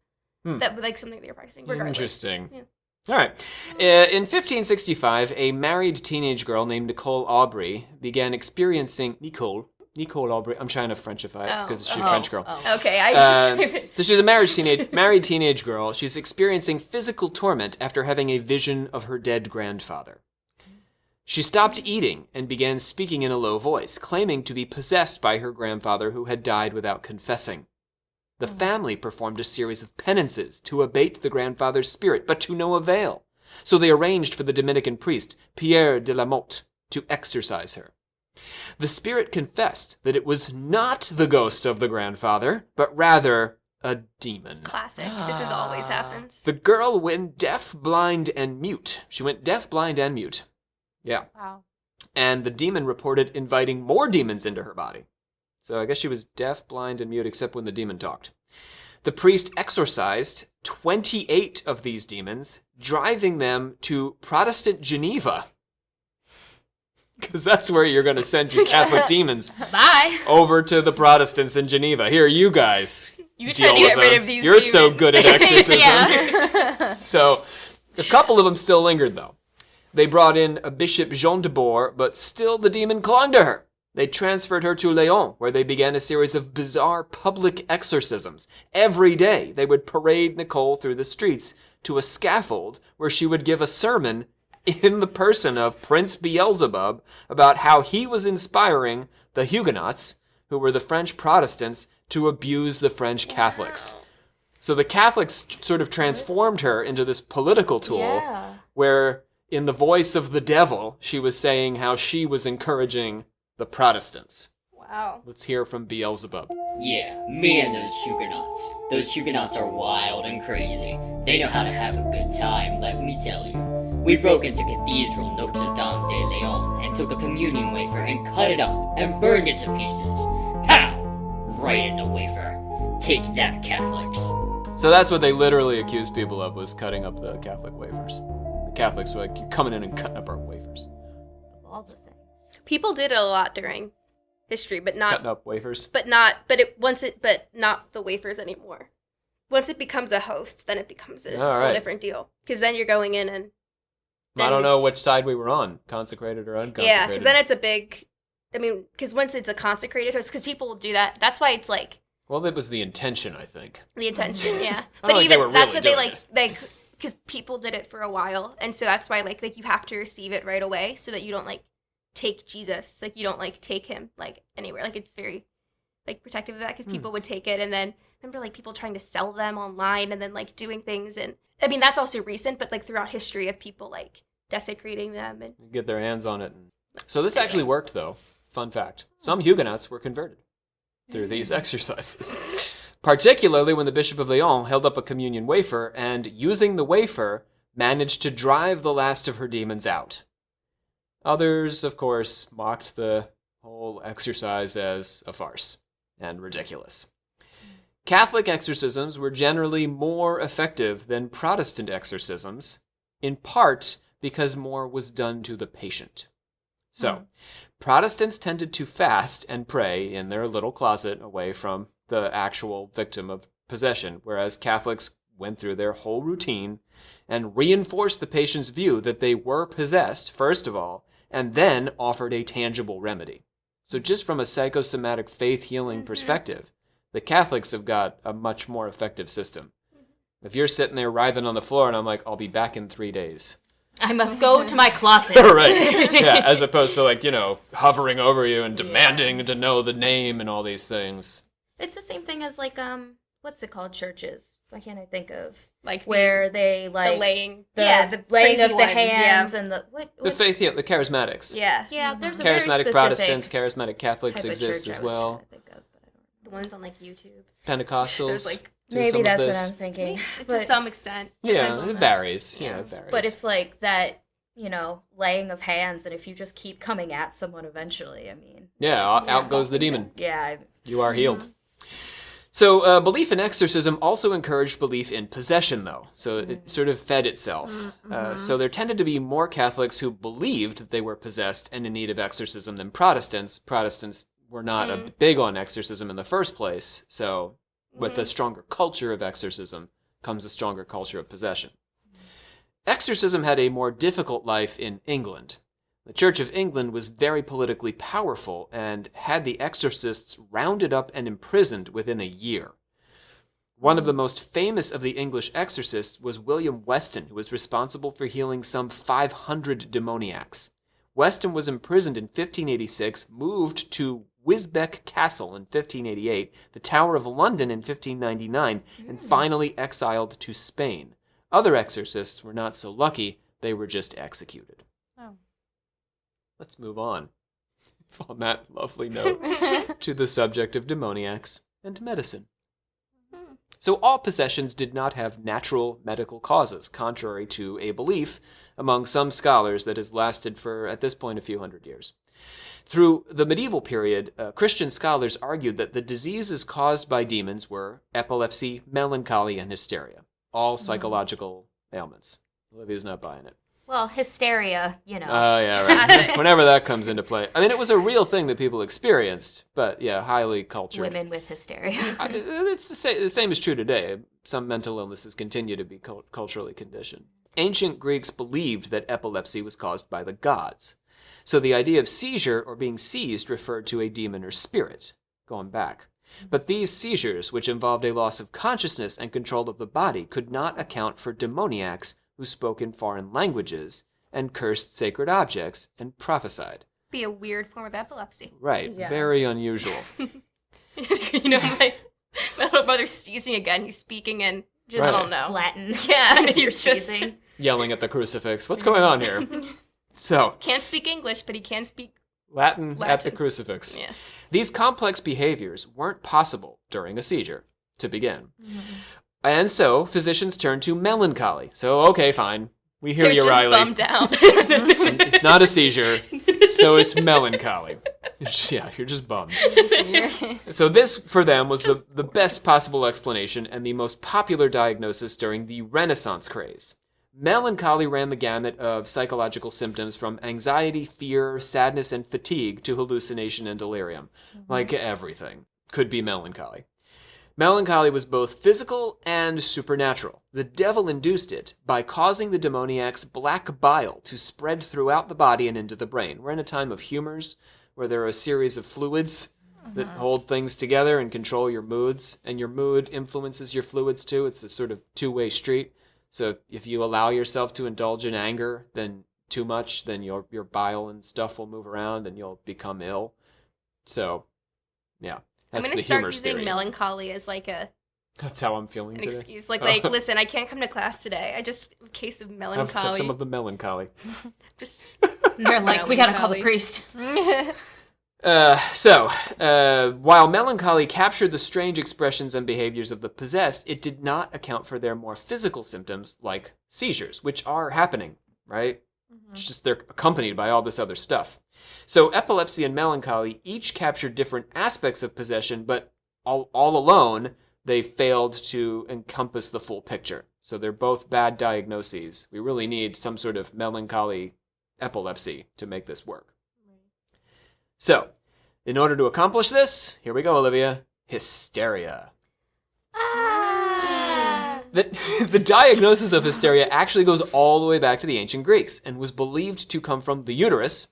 That something they were practicing. Regardless. Interesting. Yeah. All right. In 1565, a married teenage girl named Nicole Aubry began experiencing Nicole Aubry. I'm trying to Frenchify it because she's a French girl. Oh. Okay, so she's a married teenage girl. She's experiencing physical torment after having a vision of her dead grandfather. She stopped eating and began speaking in a low voice, claiming to be possessed by her grandfather who had died without confessing. The family performed a series of penances to abate the grandfather's spirit, but to no avail. So they arranged for the Dominican priest, Pierre de la Motte, to exorcise her. The spirit confessed that it was not the ghost of the grandfather, but rather a demon. Classic. This has always happened. The girl went deaf, blind, and mute. She went deaf, blind, and mute. Yeah. Wow. And the demon reported inviting more demons into her body. So I guess she was deaf, blind, and mute except when the demon talked. The priest exorcised 28 of these demons, driving them to Protestant Geneva. Because that's where you're going to send your Catholic demons. Bye. Over to the Protestants in Geneva. Here, you guys. You try to get rid of these You're demons. so good at exorcisms. So a couple of them still lingered, though. They brought in a Bishop Jean de Boer, but still the demon clung to her. They transferred her to Lyon, where they began a series of bizarre public exorcisms. Every day, they would parade Nicole through the streets to a scaffold where she would give a sermon in the person of Prince Beelzebub about how he was inspiring the Huguenots, who were the French Protestants, to abuse the French Catholics. So the Catholics sort of transformed her into this political tool where, in the voice of the devil, she was saying how she was encouraging the Protestants. Wow. Let's hear from Beelzebub. Yeah, me and those Huguenots. Those Huguenots are wild and crazy. They know how to have a good time, let me tell you. We broke into Cathedral Notre Dame de Leon and took a communion wafer and cut it up and burned it to pieces. Pow! Right in the wafer. Take that, Catholics. So that's what they literally accused people of, was cutting up the Catholic wafers. The Catholics were like, you're coming in and cutting up our wafers. All the things. People did it a lot during history, but not cutting up wafers. But not the wafers anymore. Once it becomes a host, then it becomes a whole different deal. Because then you're going in and I don't know which side we were on, consecrated or unconsecrated. Yeah, because then it's a big. I mean, because once it's a consecrated host, because people will do that. That's why it's like. Well, that was the intention, I think. The intention, yeah. But even that's what they like, because people did it for a while, and so that's why like you have to receive it right away, so that you don't like take Jesus, like you don't like take him like anywhere. Like it's very like protective of that, because people would take it, and then remember like people trying to sell them online, and then like doing things, and I mean that's also recent, but like throughout history of people like desecrating them and get their hands on it. So this actually worked, though. Fun fact: some Huguenots were converted through these exercises. Particularly when the Bishop of Lyon held up a communion wafer and, using the wafer, managed to drive the last of her demons out. Others, of course, mocked the whole exercise as a farce and ridiculous. Catholic exorcisms were generally more effective than Protestant exorcisms, in part because more was done to the patient. So, Protestants tended to fast and pray in their little closet away from the actual victim of possession, whereas Catholics went through their whole routine and reinforced the patient's view that they were possessed, first of all, and then offered a tangible remedy. So just from a psychosomatic faith healing perspective, the Catholics have got a much more effective system. If you're sitting there writhing on the floor and I'm like, I'll be back in 3 days. I must go to my closet. Right. Yeah, as opposed to like, hovering over you and demanding to know the name and all these things. It's the same thing as like, what's it called? Churches. Why can't I think of? Like where they like the laying. The laying of the ones, hands and the The faith heal, the charismatics. Yeah. Yeah, there's a very Charismatic specific Protestants, charismatic Catholics type of exist church as I was well. trying to think of, but I don't The ones on like YouTube. Pentecostals. There's like do Maybe some of that's what this. I'm thinking. to But- some extent. Depends Yeah, on it the- varies. Yeah. Yeah, it varies. But it's like that, laying of hands, and if you just keep coming at someone eventually, I mean. out goes the demon. Yeah. You are healed. So belief in exorcism also encouraged belief in possession, though. So it sort of fed itself. So there tended to be more Catholics who believed that they were possessed and in need of exorcism than Protestants. Protestants were not big on exorcism in the first place. So with a stronger culture of exorcism comes a stronger culture of possession. Exorcism had a more difficult life in England. The Church of England was very politically powerful and had the exorcists rounded up and imprisoned within a year. One of the most famous of the English exorcists was William Weston, who was responsible for healing some 500 demoniacs. Weston was imprisoned in 1586, moved to Wisbeck Castle in 1588, the Tower of London in 1599, and finally exiled to Spain. Other exorcists were not so lucky, they were just executed. Let's move on, on that lovely note, to the subject of demoniacs and medicine. So all possessions did not have natural medical causes, contrary to a belief among some scholars that has lasted for, at this point, a few hundred years. Through the medieval period, Christian scholars argued that the diseases caused by demons were epilepsy, melancholy, and hysteria, all psychological ailments. Olivia's not buying it. Well, hysteria, Oh, yeah, right. Whenever that comes into play. I mean, it was a real thing that people experienced, but yeah, highly cultured. Women with hysteria. It's the same is true today. Some mental illnesses continue to be culturally conditioned. Ancient Greeks believed that epilepsy was caused by the gods. So the idea of seizure or being seized referred to a demon or spirit, going back. But these seizures, which involved a loss of consciousness and control of the body, could not account for demoniacs who spoke in foreign languages and cursed sacred objects and prophesied. Be a weird form of epilepsy. Right, Yeah. very unusual. My little brother's seizing again. He's speaking in just, Right. I don't know. Latin. Yeah, He's you're just seizing. Yelling at the crucifix. What's going on here? So, can't speak English, but he can speak. Latin at the Latin. crucifix. Yeah. These complex behaviors weren't possible during a seizure, to begin. And so, physicians turned to melancholy. So, okay, fine. We hear They're you, just Riley. bummed out. It's not a seizure, so it's melancholy. You're just bummed. So this, for them, was the best possible explanation and the most popular diagnosis during the Renaissance craze. Melancholy ran the gamut of psychological symptoms from anxiety, fear, sadness, and fatigue to hallucination and delirium. Like everything could be melancholy. Melancholy was both physical and supernatural. The devil induced it by causing the demoniac's black bile to spread throughout the body and into the brain. We're in a time of humors where there are a series of fluids that hold things together and control your moods, and your mood influences your fluids too. It's a sort of two-way street. So if you allow yourself to indulge in anger, then too much, then your bile and stuff will move around and you'll become ill. So, yeah. I'm That's going the to start humors using theory. melancholy as like That's how I'm feeling an today. excuse. Like, listen, I can't come to class today. I just, a case of Have melancholy. some of the melancholy. Just, And they're like, we gotta call the Melancholy. priest. While melancholy captured the strange expressions and behaviors of the possessed, it did not account for their more physical symptoms like seizures, which are happening, right? It's just they're accompanied by all this other stuff. So epilepsy and melancholy each capture different aspects of possession, but all alone, they failed to encompass the full picture. So they're both bad diagnoses. We really need some sort of melancholy epilepsy to make this work. So, in order to accomplish this, here we go, Olivia, hysteria. The diagnosis of hysteria actually goes all the way back to the ancient Greeks and was believed to come from the uterus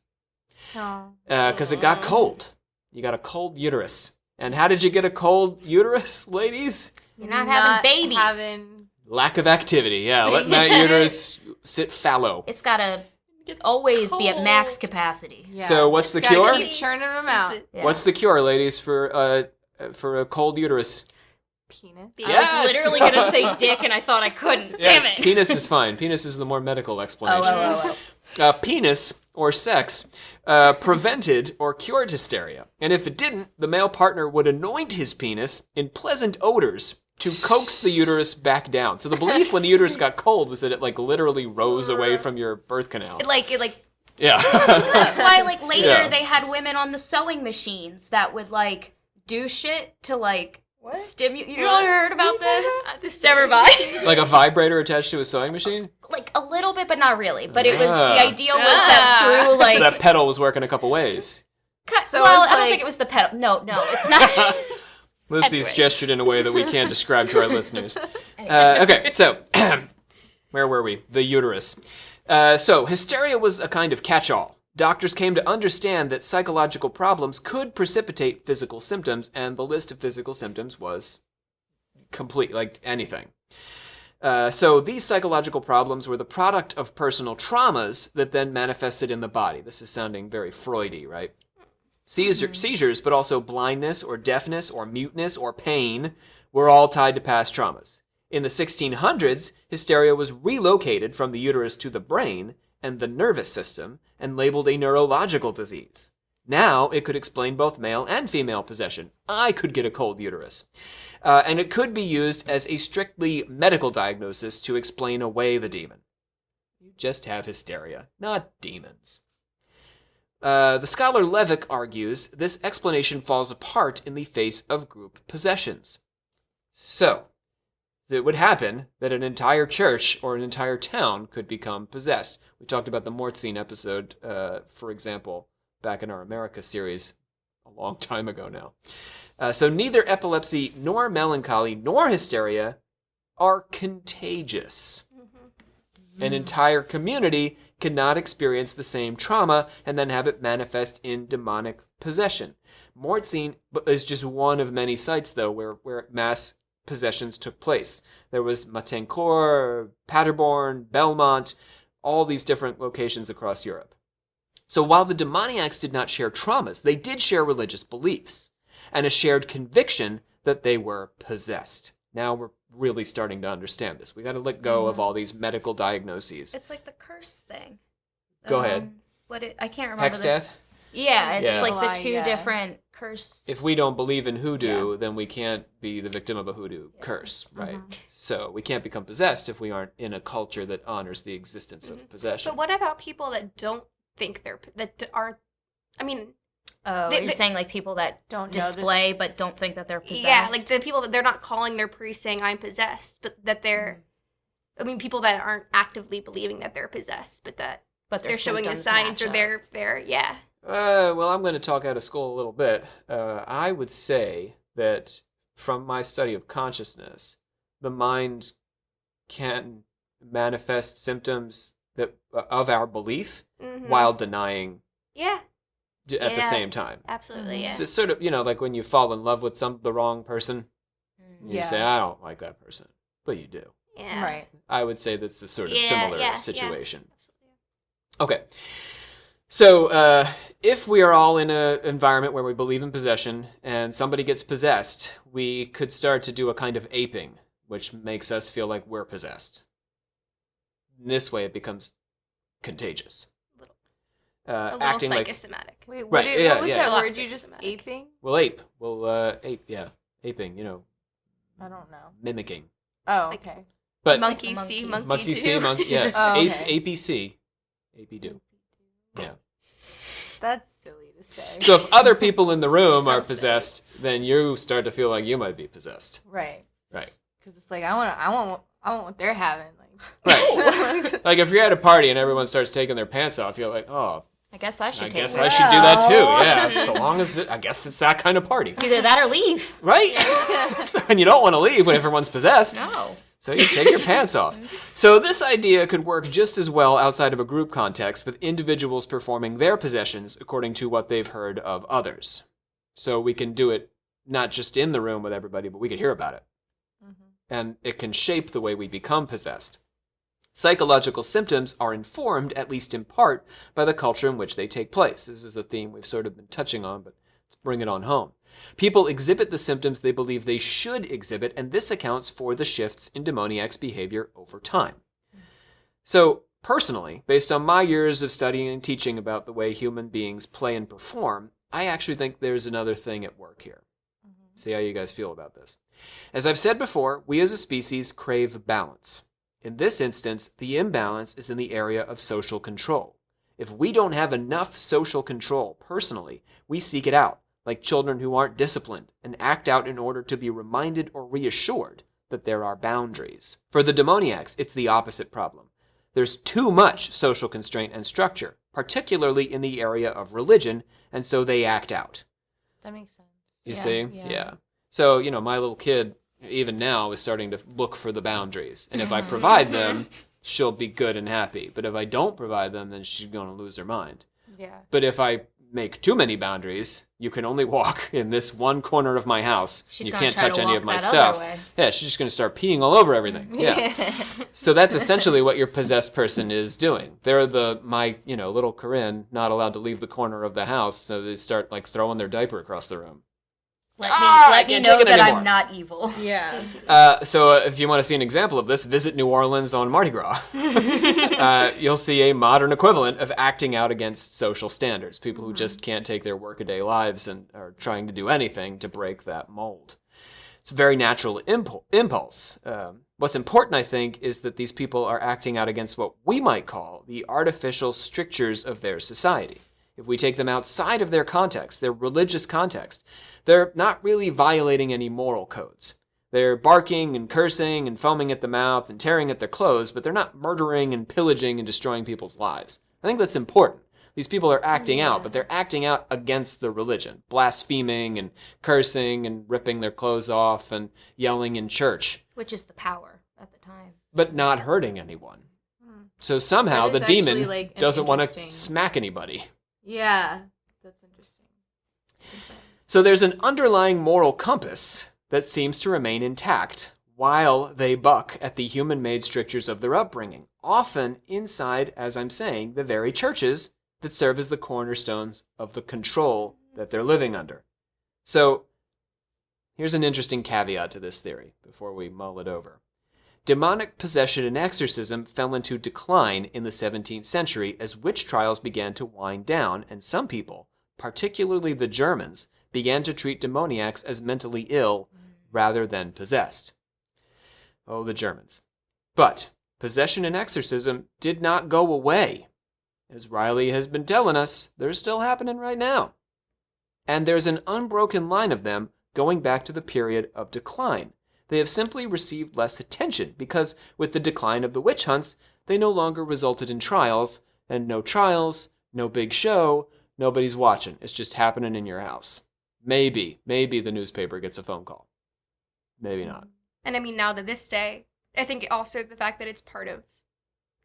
because it got cold. You got a cold uterus. And how did you get a cold uterus, ladies? You're not having babies. Lack of activity, yeah. Letting that uterus sit fallow. It's got to always be at max capacity. Yeah. So what's the cure? Keep churning them out. Yeah. What's the cure, ladies, for a cold uterus? Penis. Yes! I was literally going to say dick, and I thought I couldn't. Damn Yes, it. penis is fine. Penis is the more medical explanation. Penis, or sex, prevented or cured hysteria. And if it didn't, the male partner would anoint his penis in pleasant odors to coax the uterus back down. So the belief when the uterus got cold was that it literally rose away from your birth canal. Yeah. That's why later Yeah. they had women on the sewing machines that would do shit to stimulate. You all heard about this? Never mind. Like a vibrator attached to a sewing machine? A little bit, but not really. But it was the idea was that through that pedal was working a couple ways. So I don't think it was the pedal. No, it's not. Lucy's gestured in a way that we can't describe to our listeners. Okay, so where were we? The uterus. So hysteria was a kind of catch-all. Doctors came to understand that psychological problems could precipitate physical symptoms, and the list of physical symptoms was complete, like anything. So these psychological problems were the product of personal traumas that then manifested in the body. This is sounding very Freudy, right? Seizures, but also blindness or deafness or muteness or pain were all tied to past traumas. In the 1600s, hysteria was relocated from the uterus to the brain and the nervous system and labeled a neurological disease. Now it could explain both male and female possession. I could get a cold uterus. And it could be used as a strictly medical diagnosis to explain away the demon. You just have hysteria, not demons. The scholar Levick argues this explanation falls apart in the face of group possessions. So, it would happen that an entire church or an entire town could become possessed. We talked about the Mortzine episode, for example, back in our America series a long time ago now. So neither epilepsy nor melancholy nor hysteria are contagious. An entire community cannot experience the same trauma and then have it manifest in demonic possession. Mortzine is just one of many sites, though, where mass possessions took place. There was Matencourt, Paderborn, Belmont, all these different locations across Europe. So while the demoniacs did not share traumas, they did share religious beliefs and a shared conviction that they were possessed. Now we're really starting to understand this. We got to let go of all these medical diagnoses. It's like the curse thing. Go ahead. I can't remember. Hexdeath? Yeah, it's Yeah. like the two different curse. If we don't believe in hoodoo, then we can't be the victim of a hoodoo curse, right? So we can't become possessed if we aren't in a culture that honors the existence of possession. But what about people that don't think You're saying like people that Don't display but don't think that they're possessed? Yeah, like the people that they're not calling their priest saying I'm possessed, but that they're, people that aren't actively believing that they're possessed, but they're showing the signs or they're yeah. Well, I'm going to talk out of school a little bit. I would say that from my study of consciousness, the mind can manifest symptoms of our belief while denying at the same time. Absolutely, yeah. So it's sort of, like when you fall in love with the wrong person, you say, I don't like that person, but you do. Yeah. Right. I would say that's a sort of similar situation. Yeah. Absolutely. Okay. So, if we are all in an environment where we believe in possession and somebody gets possessed, we could start to do a kind of aping, which makes us feel like we're possessed. In this way, it becomes contagious. A little acting psychosomatic. Wait, what, Right, what was yeah. that Lots word of you just systematic. aping? We'll ape. We'll ape. Yeah, aping. I don't know. Mimicking. Oh, Like- okay. But Monkey see, monkey monkey do. see, monkey. Yes, Oh, okay. APC. AP-do. Yeah. That's silly to say. So if other people in the room are possessed, then you start to feel like you might be possessed. Right. Right. Because it's like I want what they're having. Like, right. Like if you're at a party and everyone starts taking their pants off, you're like, oh, I guess I should I take guess it. I should do that too. Yeah. So long as I guess it's that kind of party. It's either that or leave. Right. And you don't want to leave when everyone's possessed. No. So you take your pants off. So this idea could work just as well outside of a group context, with individuals performing their possessions according to what they've heard of others. So we can do it not just in the room with everybody, but we could hear about it. And it can shape the way we become possessed. Psychological symptoms are informed, at least in part, by the culture in which they take place. This is a theme we've sort of been touching on, but let's bring it on home. People exhibit the symptoms they believe they should exhibit, and this accounts for the shifts in demoniac's behavior over time. So, personally, based on my years of studying and teaching about the way human beings play and perform, I actually think there's another thing at work here. See how you guys feel about this. As I've said before, we as a species crave balance. In this instance, the imbalance is in the area of social control. If we don't have enough social control personally, we seek it out, like children who aren't disciplined, and act out in order to be reminded or reassured that there are boundaries. For the demoniacs, it's the opposite problem. There's too much social constraint and structure, particularly in the area of religion, and so they act out. that makes sense. You see? Yeah. So, my little kid, even now, is starting to look for the boundaries. And if I provide them, she'll be good and happy. But if I don't provide them, then she's going to lose her mind. Yeah. But if I make too many boundaries, you can only walk in this one corner of my house. You can't touch any of my stuff. Yeah, she's just going to start peeing all over everything. Yeah. So that's essentially what your possessed person is doing. They're my little Corinne, not allowed to leave the corner of the house, so they start like throwing their diaper across the room. Let me know that I'm not evil. Yeah. So if you want to see an example of this, visit New Orleans on Mardi Gras. You'll see a modern equivalent of acting out against social standards. People who just can't take their workaday lives and are trying to do anything to break that mold. It's a very natural impulse. What's important, I think, is that these people are acting out against what we might call the artificial strictures of their society. If we take them outside of their context, their religious context, they're not really violating any moral codes. They're barking and cursing and foaming at the mouth and tearing at their clothes, but they're not murdering and pillaging and destroying people's lives. I think that's important. These people are acting out, but they're acting out against the religion, blaspheming and cursing and ripping their clothes off and yelling in church. Which is the power at the time. But not hurting anyone. So somehow the demon doesn't want to smack anybody. Yeah, that's interesting. So there's an underlying moral compass that seems to remain intact while they buck at the human-made strictures of their upbringing, often inside, as I'm saying, the very churches that serve as the cornerstones of the control that they're living under. So here's an interesting caveat to this theory before we mull it over. Demonic possession and exorcism fell into decline in the 17th century as witch trials began to wind down, and some people, particularly the Germans, began to treat demoniacs as mentally ill rather than possessed. Oh, the Germans. But possession and exorcism did not go away. As Riley has been telling us, they're still happening right now. And there's an unbroken line of them going back to the period of decline. They have simply received less attention because with the decline of the witch hunts, they no longer resulted in trials, and no trials, no big show, nobody's watching. It's just happening in your house. Maybe the newspaper gets a phone call. Maybe not. And I mean, now to this day, I think also the fact that it's part of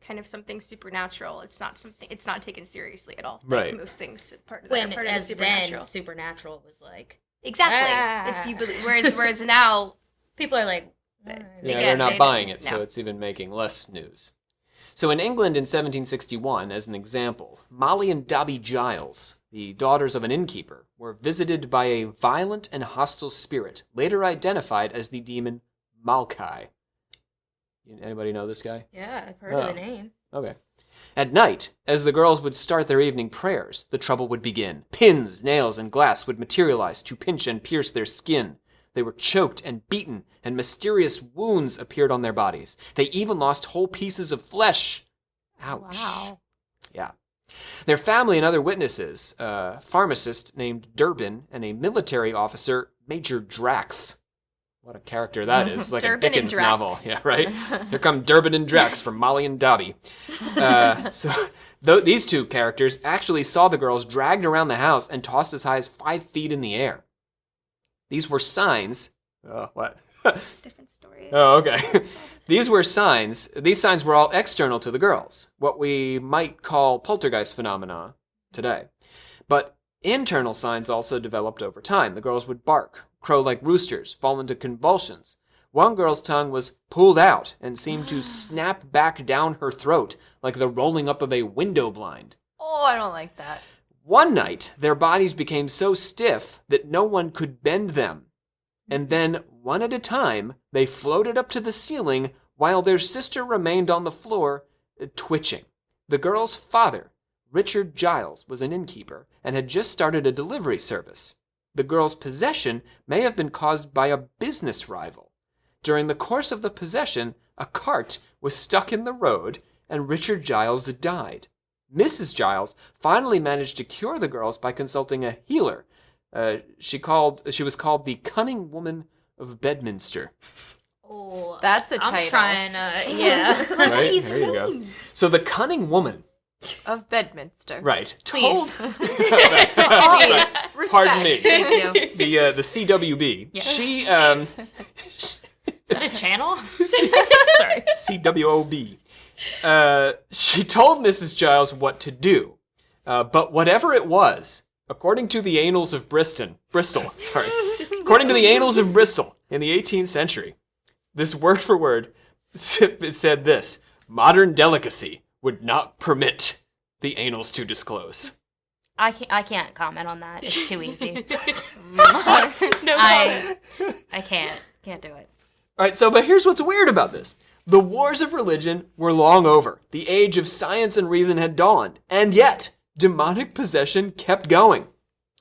kind of something supernatural. It's not taken seriously at all. Right. Like most things part of When part as of supernatural. then supernatural was like Exactly. It's you believe, whereas now people are like they're not buying it, so it's even making less news. So in England in 1761, as an example, Molly and Dobby Giles, the daughters of an innkeeper, were visited by a violent and hostile spirit, later identified as the demon Malkai. Anybody know this guy? Yeah, I've heard of the name. Okay. At night, as the girls would start their evening prayers, the trouble would begin. Pins, nails, and glass would materialize to pinch and pierce their skin. They were choked and beaten, and mysterious wounds appeared on their bodies. They even lost whole pieces of flesh. Ouch. Wow. Yeah. Their family and other witnesses, a pharmacist named Durbin and a military officer, Major Drax. What a character that is. Like Durbin a Dickens and Drax. novel. Yeah, right? Here come Durbin and Drax from Molly and Dobby. These two characters actually saw the girls dragged around the house and tossed as high as 5 feet in the air. These were signs. What? Different story. Oh, okay. These signs were all external to the girls, what we might call poltergeist phenomena today. But internal signs also developed over time. The girls would bark, crow like roosters, fall into convulsions. One girl's tongue was pulled out and seemed to snap back down her throat like the rolling up of a window blind. Oh, I don't like that. One night, their bodies became so stiff that no one could bend them. And then, one at a time, they floated up to the ceiling while their sister remained on the floor, twitching. The girl's father, Richard Giles, was an innkeeper and had just started a delivery service. The girl's possession may have been caused by a business rival. During the course of the possession, a cart was stuck in the road and Richard Giles died. Mrs. Giles finally managed to cure the girls by consulting a healer. She was called the Cunning Woman of Bedminster. Oh, That's a I'm title. trying to, yeah. Right? There you go. So the Cunning Woman, Of Bedminster. right? Please. Right. Pardon me. Thank you. The CWB. Yes. She Is that a channel? Sorry. CWOB. She told Mrs. Giles what to do, but whatever it was, according to the Annals of Bristol, according to the Annals of Bristol in the 18th century, this word for word, it said this: modern delicacy would not permit the Annals to disclose. I can't comment on that. It's too easy. No I can't do it. All right, but here's what's weird about this. The wars of religion were long over. The age of science and reason had dawned. And yet, demonic possession kept going.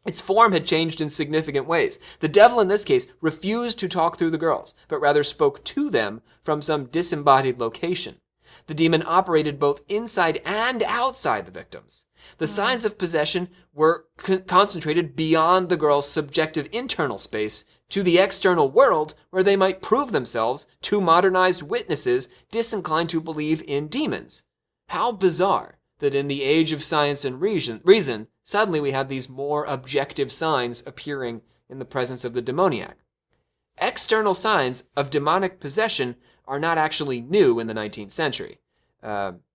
Its form had changed in significant ways. The devil, in this case, refused to talk through the girls, but rather spoke to them from some disembodied location. The demon operated both inside and outside the victims. The signs of possession were concentrated beyond the girls' subjective internal space to the external world, where they might prove themselves to modernized witnesses disinclined to believe in demons. How bizarre that in the age of science and reason, suddenly we have these more objective signs appearing in the presence of the demoniac. External signs of demonic possession are not actually new in the 19th century.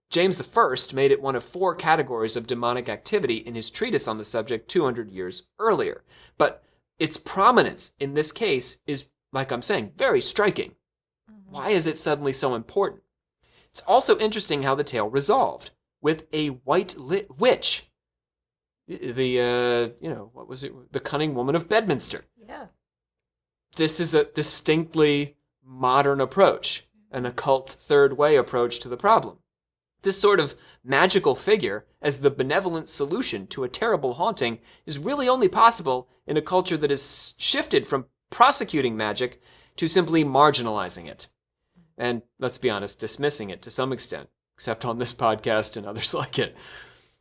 James I made it one of 4 categories of demonic activity in his treatise on the subject 200 years earlier. But its prominence in this case is, like I'm saying, very striking. Why is it suddenly so important? It's also interesting how the tale resolved, with a white-lit witch. What was it? The Cunning Woman of Bedminster. Yeah. This is a distinctly modern approach, an occult third way approach to the problem. This sort of magical figure as the benevolent solution to a terrible haunting is really only possible in a culture that has shifted from prosecuting magic to simply marginalizing it. And, let's be honest, dismissing it to some extent, except on this podcast and others like it.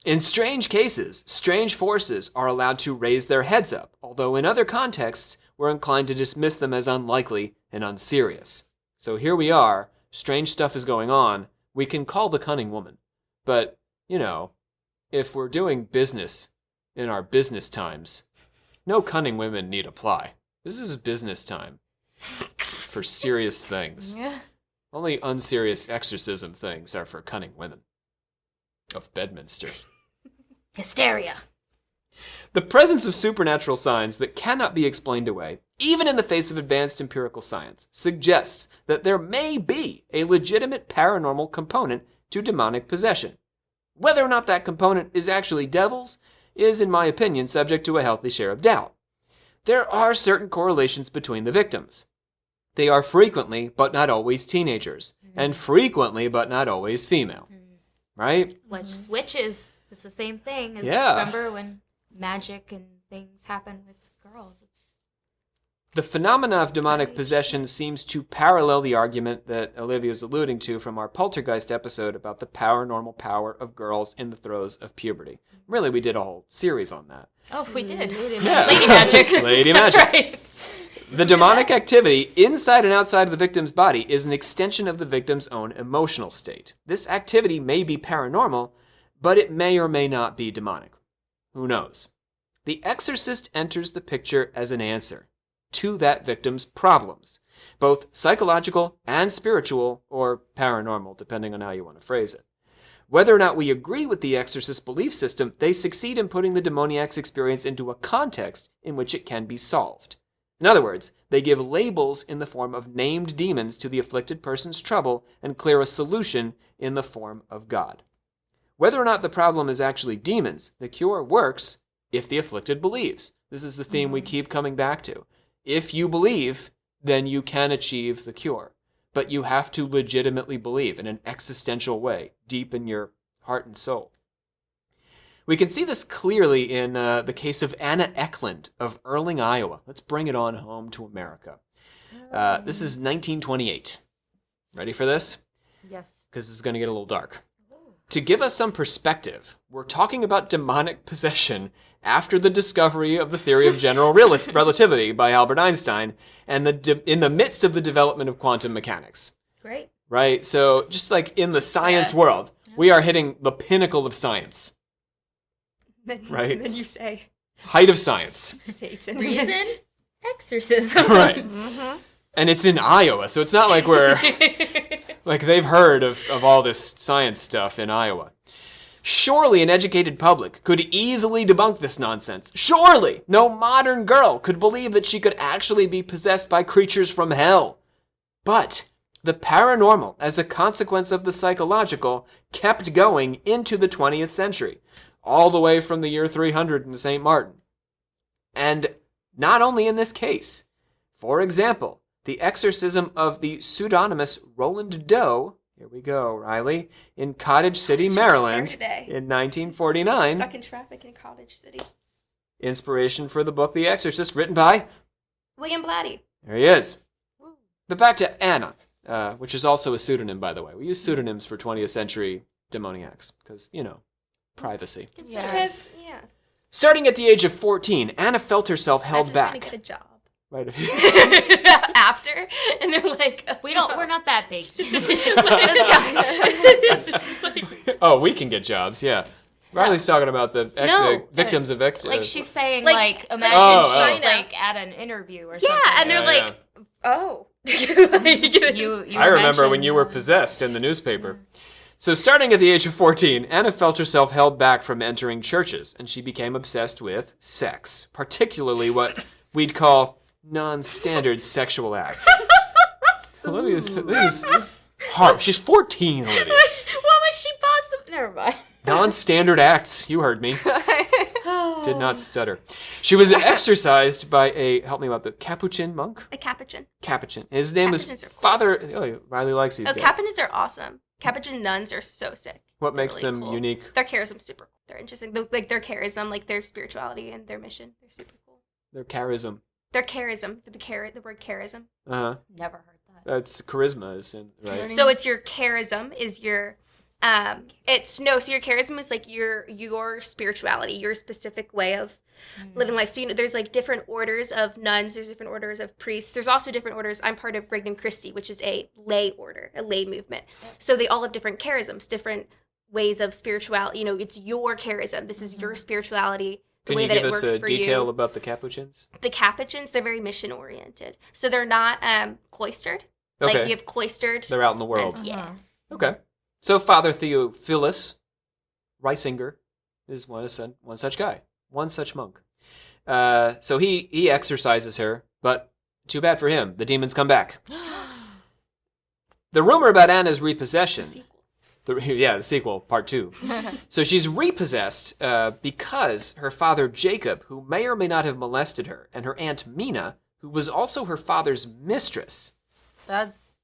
In strange cases, strange forces are allowed to raise their heads up, although in other contexts, we're inclined to dismiss them as unlikely and unserious. So here we are, strange stuff is going on, we can call the Cunning Woman. But, if we're doing business in our business times, no cunning women need apply. This is business time for serious things. Yeah. Only unserious exorcism things are for cunning women of Bedminster. Hysteria. The presence of supernatural signs that cannot be explained away, even in the face of advanced empirical science, suggests that there may be a legitimate paranormal component to demonic possession. Whether or not that component is actually devils is, in my opinion, subject to a healthy share of doubt. There are certain correlations between the victims. They are frequently, but not always, teenagers, and frequently, but not always, female. Right? Which witches, it's the same thing as Yeah. remember when magic and things happen with girls. It's The phenomena of demonic possession seems to parallel the argument that Olivia's alluding to from our poltergeist episode about the paranormal power of girls in the throes of puberty. Really, we did a whole series on that. Oh, we did. Yeah. Lady Magic. Lady That's Magic. right. The demonic activity inside and outside of the victim's body is an extension of the victim's own emotional state. This activity may be paranormal, but it may or may not be demonic. Who knows? The exorcist enters the picture as an answer to that victim's problems, both psychological and spiritual, or paranormal, depending on how you want to phrase it. Whether or not we agree with the exorcist belief system, they succeed in putting the demoniac's experience into a context in which it can be solved. In other words, they give labels in the form of named demons to the afflicted person's trouble and clear a solution in the form of God. Whether or not the problem is actually demons, the cure works if the afflicted believes. This is the theme we keep coming back to. If you believe, then you can achieve the cure. But you have to legitimately believe in an existential way, deep in your heart and soul. We can see this clearly in the case of Anna Ecklund of Erling, Iowa. Let's bring it on home to America. This is 1928. Ready for this? Yes. Because this is going to get a little dark. To give us some perspective, we're talking about demonic possession after the discovery of the theory of general relativity by Albert Einstein and in the midst of the development of quantum mechanics. Great. Right? So just like in the science world, we are hitting the pinnacle of science. Right? Then you say Height of science. Satan. Reason? Exorcism. Right. And it's in Iowa, so it's not like we're like they've heard of all this science stuff in Iowa. Surely an educated public could easily debunk this nonsense. Surely no modern girl could believe that she could actually be possessed by creatures from hell. But the paranormal, as a consequence of the psychological, kept going into the 20th century, all the way from the year 300 in St. Martin. And not only in this case. For example, the exorcism of the pseudonymous Roland Doe, here we go, Riley, in Cottage City, Maryland, in 1949. Stuck in traffic in Cottage City. Inspiration for the book The Exorcist, written by William Blatty. There he is. But back to Anna, which is also a pseudonym, by the way. We use pseudonyms for 20th century demoniacs because, privacy. Because, yeah. Starting at the age of 14, Anna felt herself held Imagine trying back. to get a job. Right. After, and they're like, we're not that big. Oh, we can get jobs, yeah. Riley's talking about the victims of exorcism. Like she's saying, Like, imagine she's like at an interview or something. Yeah, and they're like, oh. you I remember when you were possessed in the newspaper. So starting at the age of 14, Anna felt herself held back from entering churches, and she became obsessed with sex, particularly what we'd call non-standard sexual acts. Olivia's hard. She's 14, Olivia. What was she possibly? Never mind. Non-standard acts. You heard me. Did not stutter. She was exorcised by help me out, the Capuchin monk? A Capuchin. Capuchin. His name was Capuchins are cool. Father... Oh, Riley likes these guys. Capuchins are awesome. Capuchin nuns are so sick. What They're makes really them cool. unique? Their charism's super cool. They're interesting. Their charism, like their spirituality and their mission. They're super cool. Their charism. Their charism. The word charism. Uh-huh. Never heard that. That's charisma, right? So it's your charism is your so your charism is like your spirituality, your specific way of living life. So there's like different orders of nuns, there's different orders of priests. There's also different orders. I'm part of Regnum Christi, which is a lay order, a lay movement. So they all have different charisms, different ways of spirituality. It's your charism. This is your spirituality. The way that it works for you. Can you give us a detail about the Capuchins? The Capuchins, they're very mission oriented. So they're not cloistered. Okay. Like you have cloistered. They're out in the world. nuns, yeah. Okay. So Father Theophilus Reisinger is one such guy, one such monk. So he exorcises her, but too bad for him. The demons come back. The rumor about Anna's repossession. The sequel, part 2. So she's repossessed because her father Jacob, who may or may not have molested her, and her aunt Mina, who was also her father's mistress. That's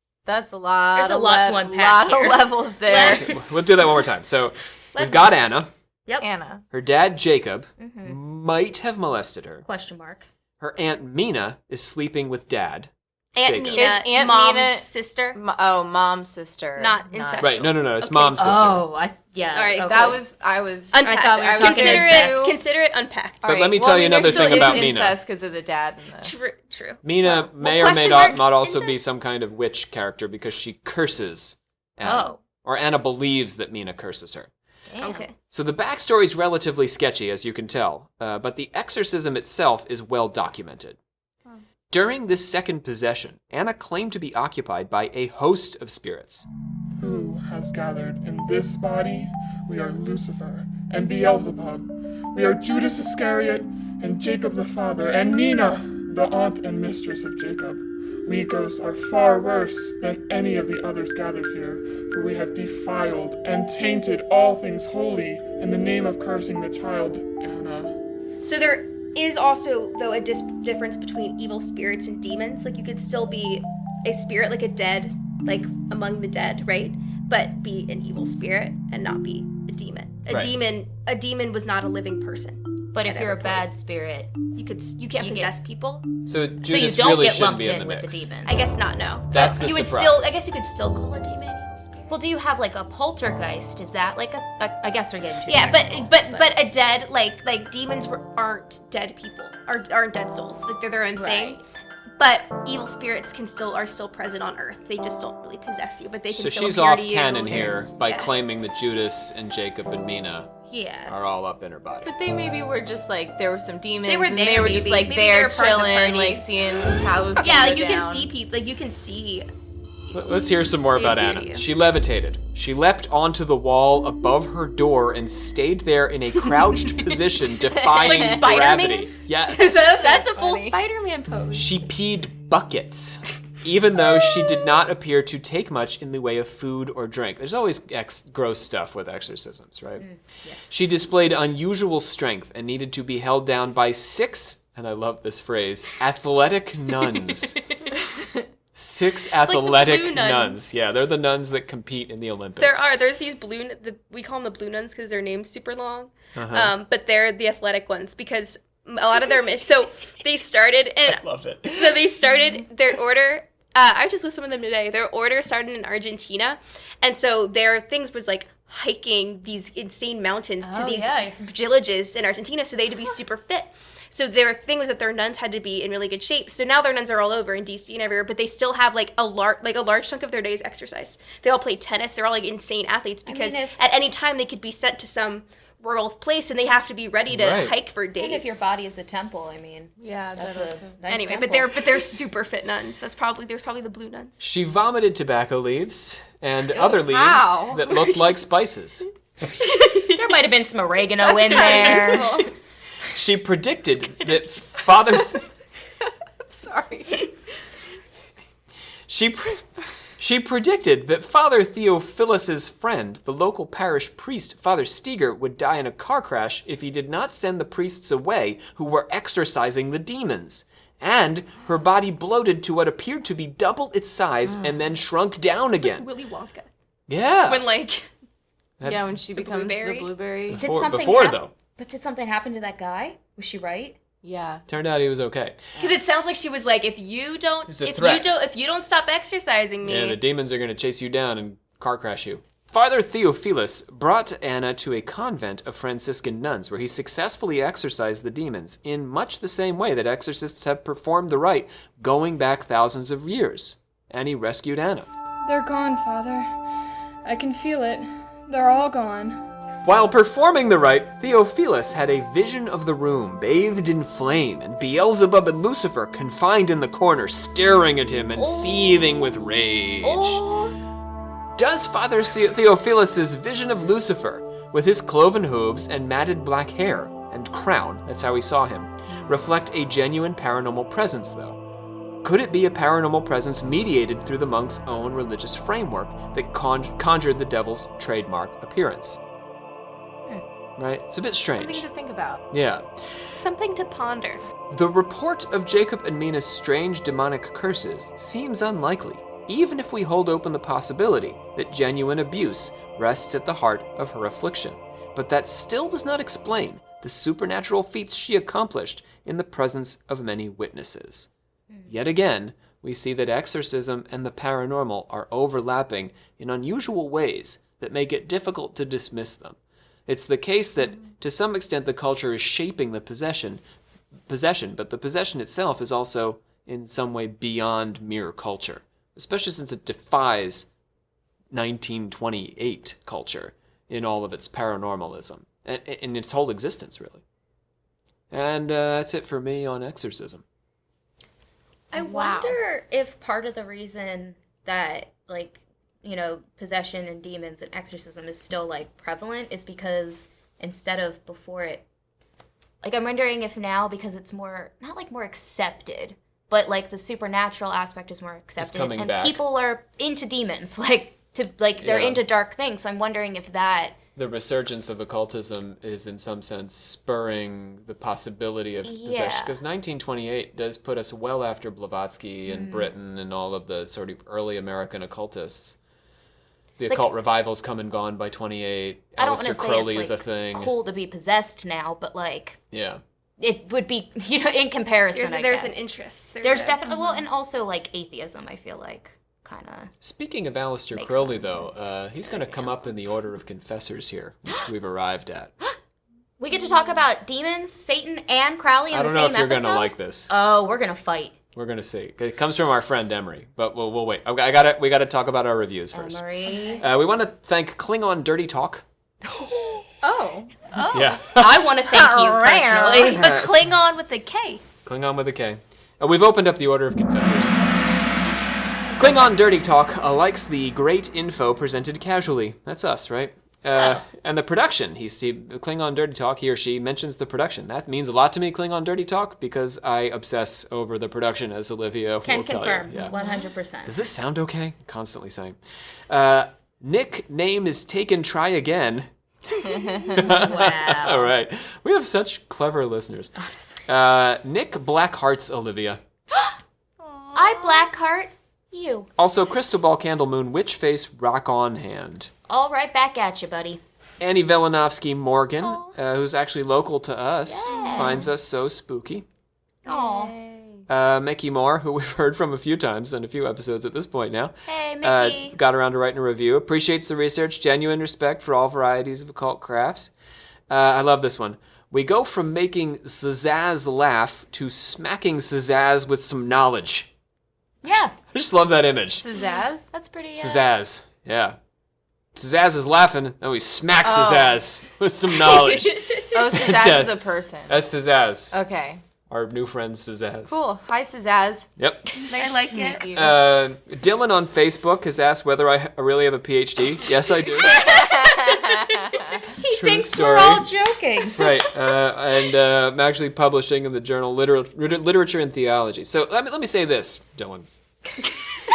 a lot. There's a lot to unpack lot here. of levels there. We'll do that one more time. So we've got Anna. Yep. Anna. Her dad Jacob might have molested her. Question mark. Her Aunt Mina is sleeping with Dad. Aunt Jacob. Mina, Is Aunt mom's Mina- sister. Mom's sister. Not incestual. Right, no, it's Okay. Mom's sister. Oh, yeah. All right, okay. That was I was. Unpacked. I thought we were talking incest. Consider it unpacked. But let me tell you another thing about Mina. Incest because of the dad. And the... True. Mina So, may well, or may question mark, not also be incest? some kind of witch character because she curses Anna. Oh. Or Anna believes that Mina curses her. Damn. Okay. So the backstory is relatively sketchy, as you can tell, but the exorcism itself is well documented. During this second possession, Anna claimed to be occupied by a host of spirits. Who has gathered in this body? We are Lucifer and Beelzebub. We are Judas Iscariot and Jacob the father and Mina, the aunt and mistress of Jacob. We ghosts are far worse than any of the others gathered here, for we have defiled and tainted all things holy in the name of cursing the child Anna. So there is also, though, a difference between evil spirits and demons. Like, you could still be a spirit, like a dead, like among the dead, right? But be an evil spirit and not be a demon. A demon was not a living person. But if at you're a every bad point. spirit, you can't possess people. So so you Judas don't really get shouldn't lumped be in in the with mix. the demons. I guess not. No. That's But the you would surprise. still. I guess you could still call a demon an evil spirit. Well, do you have like a poltergeist? Is that like I guess we're getting too Yeah, technical, but a dead like demons aren't dead people. Aren't dead souls. Like they're their own thing. But evil spirits are still present on Earth. They just don't really possess you, but they can So still she's appear off to you. canon here There's- by yeah. claiming that Judas and Jacob and Mina Yeah. are all up in her body. But they maybe were just like there were some demons. They were and there, they were just maybe. like Maybe there they were part of the chilling, party. like seeing cows. Yeah, go like you down. can see people. Like you can see. Let's hear some more They about appear Anna. to you. She levitated. She leapt onto the wall above her door and stayed there in a crouched position, defying Like Spider-Man? gravity. Yes. That's a full Spider-Man pose. She peed buckets, even though she did not appear to take much in the way of food or drink. There's always gross stuff with exorcisms, right? Yes. She displayed unusual strength and needed to be held down by 6, and I love this phrase, athletic nuns. 6 like the athletic blue nuns. nuns. Yeah, they're the nuns that compete in the Olympics. There's these we call them the blue nuns because their name's super long. Uh-huh. But they're the athletic ones because a lot of their so they started and I love it. So they started their order. I was just with some of them today. Their order started in Argentina, and so their things was like hiking these insane mountains to Oh, these yeah. villages in Argentina, so they had to be super fit. So their thing was that their nuns had to be in really good shape. So now their nuns are all over in DC and everywhere, but they still have like a large chunk of their days exercise. They all play tennis. They're all like insane athletes because at any time they could be sent to some rural place and they have to be ready to Right. hike for days. And if your body is a temple, I mean, Yeah, that's that'll a too. nice anyway, temple. but they're super fit nuns. There's probably the blue nuns. She vomited tobacco leaves and other leaves how? that looked like spices. There might have been some oregano in there. She predicted that Father... Sorry. She predicted that Father Theophilus's friend, the local parish priest, Father Steger, would die in a car crash if he did not send the priests away who were exorcising the demons. And her body bloated to what appeared to be double its size and then shrunk down again. Willy Wonka. Yeah. When like Yeah, when she becomes bluebery? the blueberry. Before, though. But did something happen to that guy? Was she right? Yeah. Turned out he was okay. because it sounds like she was like, if you don't It's a threat. if you don't stop exercising me, Yeah, the demons are going to chase you down and car crash you. Father Theophilus brought Anna to a convent of Franciscan nuns where he successfully exorcised the demons in much the same way that exorcists have performed the rite going back thousands of years. And he rescued Anna. They're gone, Father. I can feel it. They're all gone. While performing the rite, Theophilus had a vision of the room bathed in flame and Beelzebub and Lucifer confined in the corner, staring at him and seething with rage. Does Father Theophilus's vision of Lucifer, with his cloven hooves and matted black hair and crown, that's how we saw him, reflect a genuine paranormal presence, though? Could it be a paranormal presence mediated through the monk's own religious framework that conjured the devil's trademark appearance? Right? It's a bit strange. Something to think about. Yeah. something to ponder. The report of Jacob and Mina's strange demonic curses seems unlikely, even if we hold open the possibility that genuine abuse rests at the heart of her affliction. But that still does not explain the supernatural feats she accomplished in the presence of many witnesses. Yet again, we see that exorcism and the paranormal are overlapping in unusual ways that make it difficult to dismiss them. It's the case that, to some extent, the culture is shaping the possession, but the possession itself is also, in some way, beyond mere culture, especially since it defies 1928 culture in all of its paranormalism, and in its whole existence, really. And that's it for me on exorcism. I wonder if part of the reason that, like, you know, possession and demons and exorcism is still, like, prevalent is because instead of before it, like, I'm wondering if now, because it's more, not, like, more accepted, but, like, the supernatural aspect is more accepted, and back. People are into demons, they're into dark things, so I'm wondering if that... The resurgence of occultism is, in some sense, spurring the possibility of possession. Because 1928 does put us well after Blavatsky and Britain and all of the sort of early American occultists. The occult revival's come and gone by 28. I don't want to Aleister Crowley say is it's, a thing. cool to be possessed now, but, like... Yeah. It would be, you know, in comparison, there's an interest. There's definitely... Well, and also, like, atheism, I feel like. Kind of. Speaking of Aleister Crowley, though, he's going to come up in the order of confessors here, which we've arrived at. We get to talk about demons, Satan, and Crowley in the same episode? I don't know if you're going to like this. Oh, we're going to fight. We're going to see. It comes from our friend Emery, but we'll wait. We got to talk about our reviews first. Emery. We want to thank Klingon Dirty Talk. Oh. Yeah. I want to thank you personally. A Klingon with a K. Klingon with a K. We've opened up the order of confessors. Klingon Dirty Talk likes the great info presented casually. That's us, right? And the production. Klingon Dirty Talk, he or she mentions the production. That means a lot to me, Klingon Dirty Talk, because I obsess over the production, as Olivia will tell you. Can confirm, Yeah. 100%. Does this sound okay? Constantly saying. Nick name is taken, try again. Wow. All right. We have such clever listeners. Honestly. Nick Blackhearts Olivia. I Blackheart you. Also, Crystal Ball Candle Moon Witch Face Rock On Hand. All right back at you, buddy. Annie Velinovsky Morgan, who's actually local to us, finds us so spooky. Aww. Mickey Moore, who we've heard from a few times in a few episodes at this point now. Hey, Mickey. Got around to writing a review. Appreciates the research, genuine respect for all varieties of occult crafts. I love this one. We go from making Szazaz laugh to smacking Szazaz with some knowledge. Yeah. I just love that image. Szazaz? That's pretty... Szazaz, yeah. Szazaz is laughing, and we smack Szazaz with some knowledge. Oh, Szazaz is a person. That's Szazaz. Okay. Our new friend Szazaz. Cool. Hi, Szazaz. Yep. Nice I like to meet it. you. Dylan on Facebook has asked whether I really have a PhD. Yes, I do. He True thinks story. we're all joking. Right, and I'm actually publishing in the journal Literature and Theology. So let me say this, Dylan.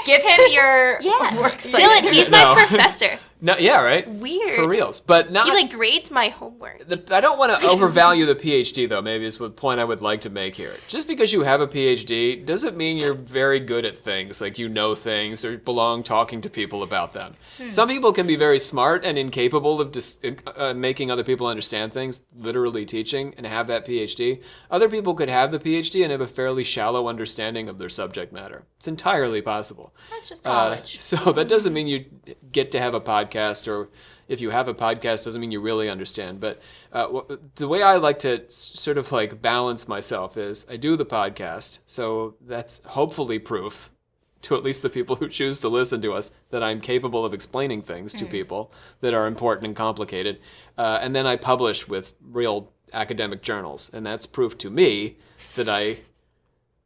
Give him your work site. Dylan, he's my professor. No, yeah, right. Weird. For reals, but not. He grades my homework. I don't want to overvalue the PhD, though. Maybe is the point I would like to make here. Just because you have a PhD doesn't mean you're very good at things, like you know things or belong talking to people about them. Some people can be very smart and incapable of just making other people understand things, literally teaching, and have that PhD. Other people could have the PhD and have a fairly shallow understanding of their subject matter. It's entirely possible. That's just college. So that doesn't mean you get to have a podcast, or if you have a podcast, doesn't mean you really understand. But the way I like to sort of balance myself is I do the podcast, so that's hopefully proof to at least the people who choose to listen to us that I'm capable of explaining things to people that are important and complicated. And then I publish with real academic journals, and that's proof to me that I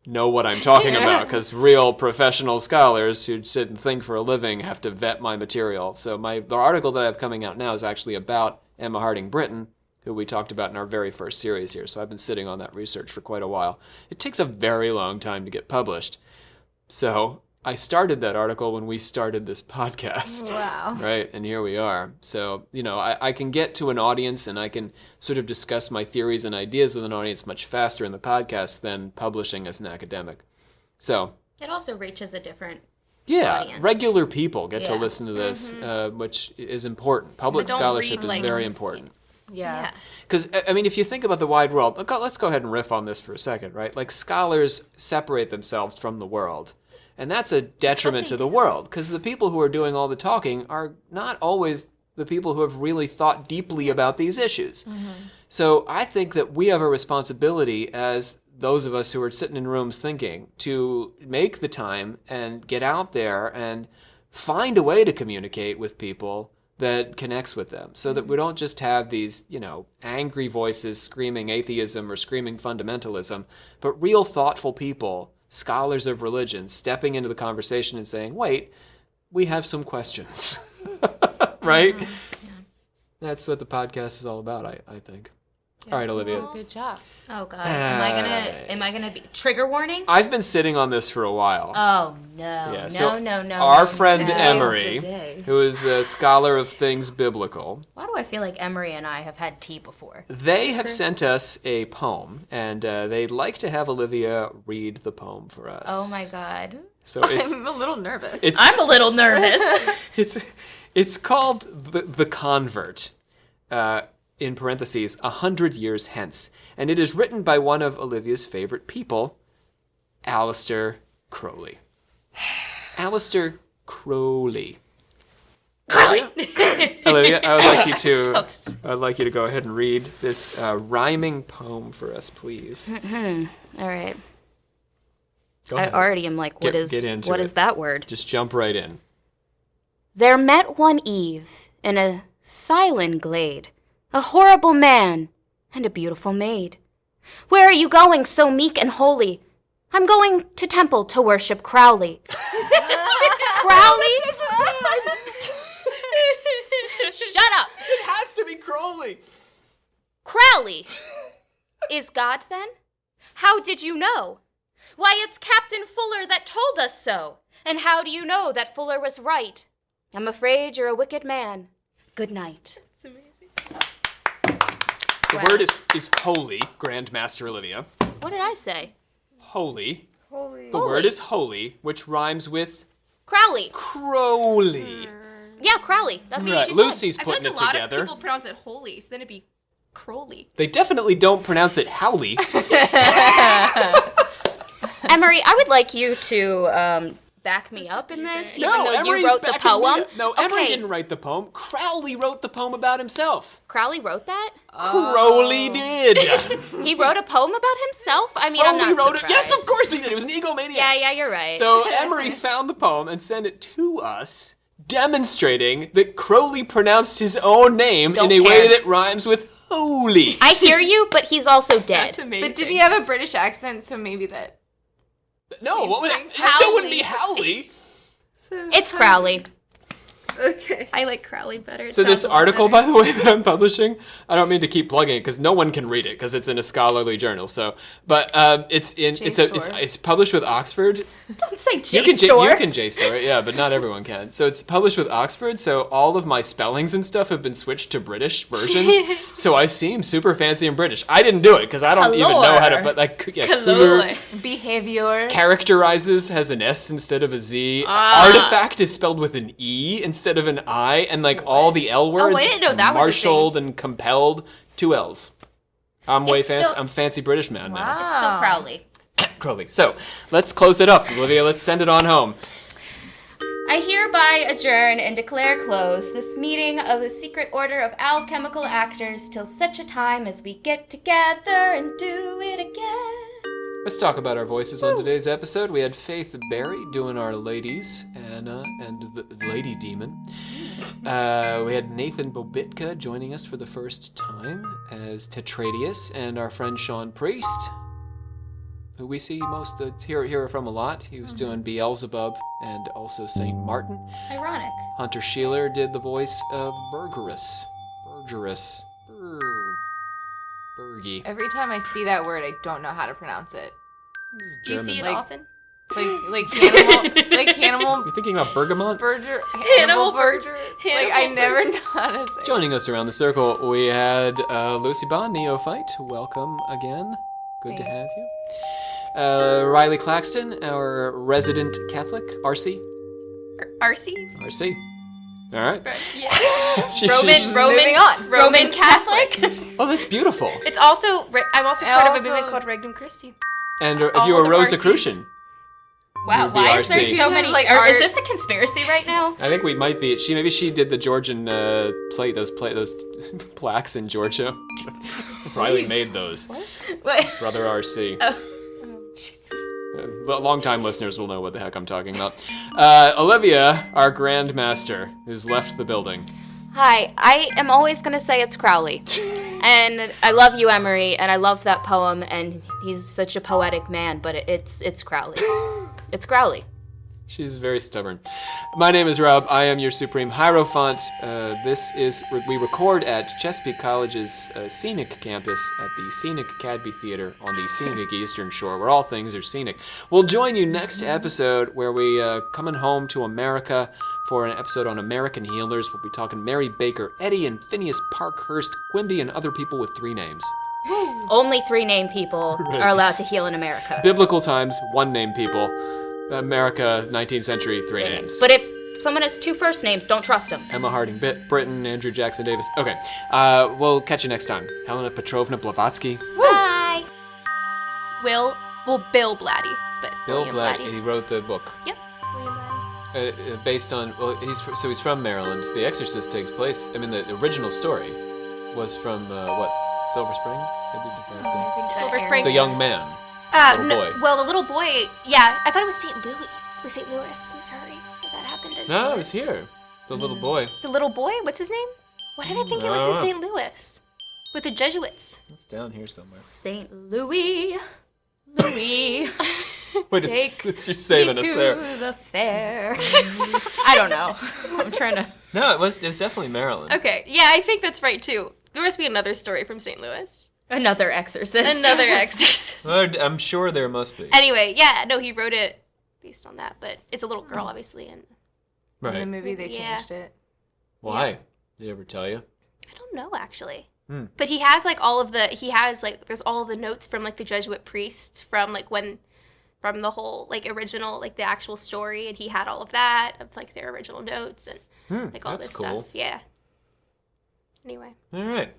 know what I'm talking about, because real professional scholars who sit and think for a living have to vet my material. So the article that I have coming out now is actually about Emma Harding Britton, who we talked about in our very first series here. So I've been sitting on that research for quite a while. It takes a very long time to get published. So I started that article when we started this podcast. Wow. Right, and here we are. So, I can get to an audience and I can sort of discuss my theories and ideas with an audience much faster in the podcast than publishing as an academic. So It also reaches a different audience. Regular people get to listen to this, which is important. Public But don't scholarship read, is very important. Yeah. Because, I mean, if you think about the wide world, let's go ahead and riff on this for a second, right? Like, scholars separate themselves from the world. And that's a detriment to the world, because the people who are doing all the talking are not always the people who have really thought deeply about these issues. So I think that we have a responsibility as those of us who are sitting in rooms thinking to make the time and get out there and find a way to communicate with people that connects with them, so that we don't just have these, angry voices screaming atheism or screaming fundamentalism, but real thoughtful people, scholars of religion, stepping into the conversation and saying, wait, we have some questions. Right? Yeah. That's what the podcast is all about, I think. All right, Olivia. Good job. Oh God, am I gonna be trigger warning? I've been sitting on this for a while. Oh no, no. Our friend Emery, who is a scholar of things biblical. Why do I feel like Emery and I have had tea before? They have sent us a poem, and they'd like to have Olivia read the poem for us. Oh my God. So I'm a little nervous. I'm a little nervous. It's called the Convert. In parentheses, 100 years hence. And it is written by one of Olivia's favorite people, Aleister Crowley. Aleister Crowley. Olivia, I would like you to go ahead and read this rhyming poem for us, please. All right. Go ahead. I already am like, what is that word? Just jump right in. There met one eve in a silent glade a horrible man and a beautiful maid. Where are you going so meek and holy? I'm going to temple to worship Crowley. Crowley? Shut up. It has to be Crowley. Crowley? Is God then? How did you know? Why, it's Captain Fuller that told us so. And how do you know that Fuller was right? I'm afraid you're a wicked man. Good night. That's amazing. The word is holy, Grandmaster Olivia. What did I say? Holy. Holy. The word is holy, which rhymes with Crowley. Crowley. Yeah, Crowley. That's what she Lucy's said. putting I it feel like a lot together. of people pronounce it holy, so then it'd be Crowley. They definitely don't pronounce it Howley. Emery, I would like you to back me up in this, even though you wrote the poem. No, Emery didn't write the poem. Crowley wrote the poem about himself. Crowley wrote that? Crowley did. He wrote a poem about himself? I mean, I'm not wrote surprised. it. Yes, of course he did. He was an egomaniac. Yeah, you're right. So Emery found the poem and sent it to us, demonstrating that Crowley pronounced his own name in a way that rhymes with holy. I hear you, but he's also dead. That's amazing. But did he have a British accent? So maybe that. No, it still wouldn't be Howley. It's Crowley. Okay. I like Crowley better. So this article, by the way, that I'm publishing, I don't mean to keep plugging it because no one can read it because it's in a scholarly journal. So, but it's published with Oxford. Don't say JSTOR. You can JSTOR it, yeah, but not everyone can. So it's published with Oxford. So all of my spellings and stuff have been switched to British versions. So I seem super fancy and British. I didn't do it because I don't even know how to. But cooler behavior characterizes has an S instead of a Z. Artifact is spelled with an E instead of an I, and all the L words, I didn't know that was a marshaled thing. and compelled, 2 L's. I'm I'm fancy British man now. It's still Crowley. Crowley. So let's close it up, Olivia. Let's send it on home. I hereby adjourn and declare closed this meeting of the Secret Order of Alchemical Actors till such a time as we get together and do it again. Let's talk about our voices on today's episode. We had Faith Berry doing our ladies, Anna and the Lady Demon. We had Nathan Bobitka joining us for the first time as Tetradius, and our friend Sean Priest, who we see most hear from a lot. He was doing Beelzebub and also Saint Martin. Ironic. Hunter Sheeler did the voice of Bergerus. Bergie. Every time I see that word, I don't know how to pronounce it. Do you see it often? Like Hannibal. You're thinking about Bergamot? Hannibal Burger. I never know how to say it. Joining us around the circle, we had Lucy Bond, Neophyte. Welcome again. Good to have you. Riley Claxton, our resident Catholic. RC. RC? RC. All right. Yeah. Moving on. Roman Catholic. Oh, that's beautiful. It's also I'm also part of a movement called Regnum Christi. And if All you were the Rosicrucian. Wow, You'd be why is there RC. so many? Like, Is this a conspiracy right now? I think we might be. Maybe she did the Georgian those plaques in Georgia. Riley made those. What? Brother RC. Long-time listeners will know what the heck I'm talking about. Olivia, our Grand Master, who's left the building. Hi, I am always going to say it's Crowley. And I love you, Emery, and I love that poem, and he's such a poetic man, but it's Crowley. It's Crowley. She's very stubborn. My name is Rob. I am your Supreme Hierophant. We record at Chesapeake College's Scenic Campus at the Scenic Academy Theater on the scenic Eastern Shore, where all things are scenic. We'll join you next episode where we coming home to America for an episode on American healers. We'll be talking Mary Baker, Eddie and Phineas Parkhurst, Quimby, and other people with 3 names. Only 3 named people are allowed to heal in America. Biblical times, 1 named people. America, 19th century, 3 names. But if someone has 2 first names, don't trust them. Emma Harding Britton, Andrew Jackson Davis. Okay, we'll catch you next time. Helena Petrovna Blavatsky. Bye. Bill Blatty, but Bill William Blatty. He wrote the book. Yep, William Blatty. Based on, he's from Maryland. The Exorcist takes place, the original story was from, Silver Spring? Maybe Bethesda. Silver Spring. It's a young man. Little boy. Well, the little boy, yeah, I thought it was St. Louis. It was St. Louis, Missouri, that happened. No, it was here. The little boy. The little boy? What's his name? Why did I think it was in St. Louis? With the Jesuits. It's down here somewhere. St. Louis. Wait, you're saving us there. To the fair. I don't know. I'm trying to... No, it was definitely Maryland. Okay, yeah, I think that's right, too. There must be another story from St. Louis. Another exorcist. Another exorcist. Well, I'm sure there must be. Anyway, yeah, no, he wrote it based on that, but it's a little girl, obviously, and Right. In the movie, they changed it. Why? Did he ever tell you? I don't know actually. But he has there's all of the notes from like the Jesuit priests from the whole like original like the actual story, and he had all of that of like their original notes and like all that's this cool. stuff. Yeah. Anyway. All right.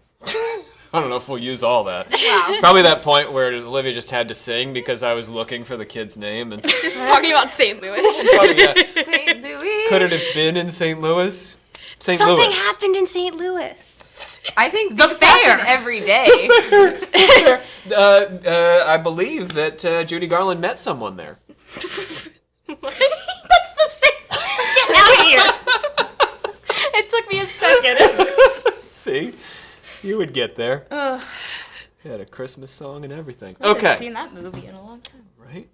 I don't know if we'll use all that. Wow. Probably that point where Olivia just had to sing because I was looking for the kid's name and just talking about St. Louis. St. Louis. Could it have been in St. Louis? Something happened in St. Louis. I think the fair every day. I believe that Judy Garland met someone there. That's the same. Get out of here. It took me a second. See? You would get there. He had a Christmas song and everything. I haven't seen that movie in a long time. Right?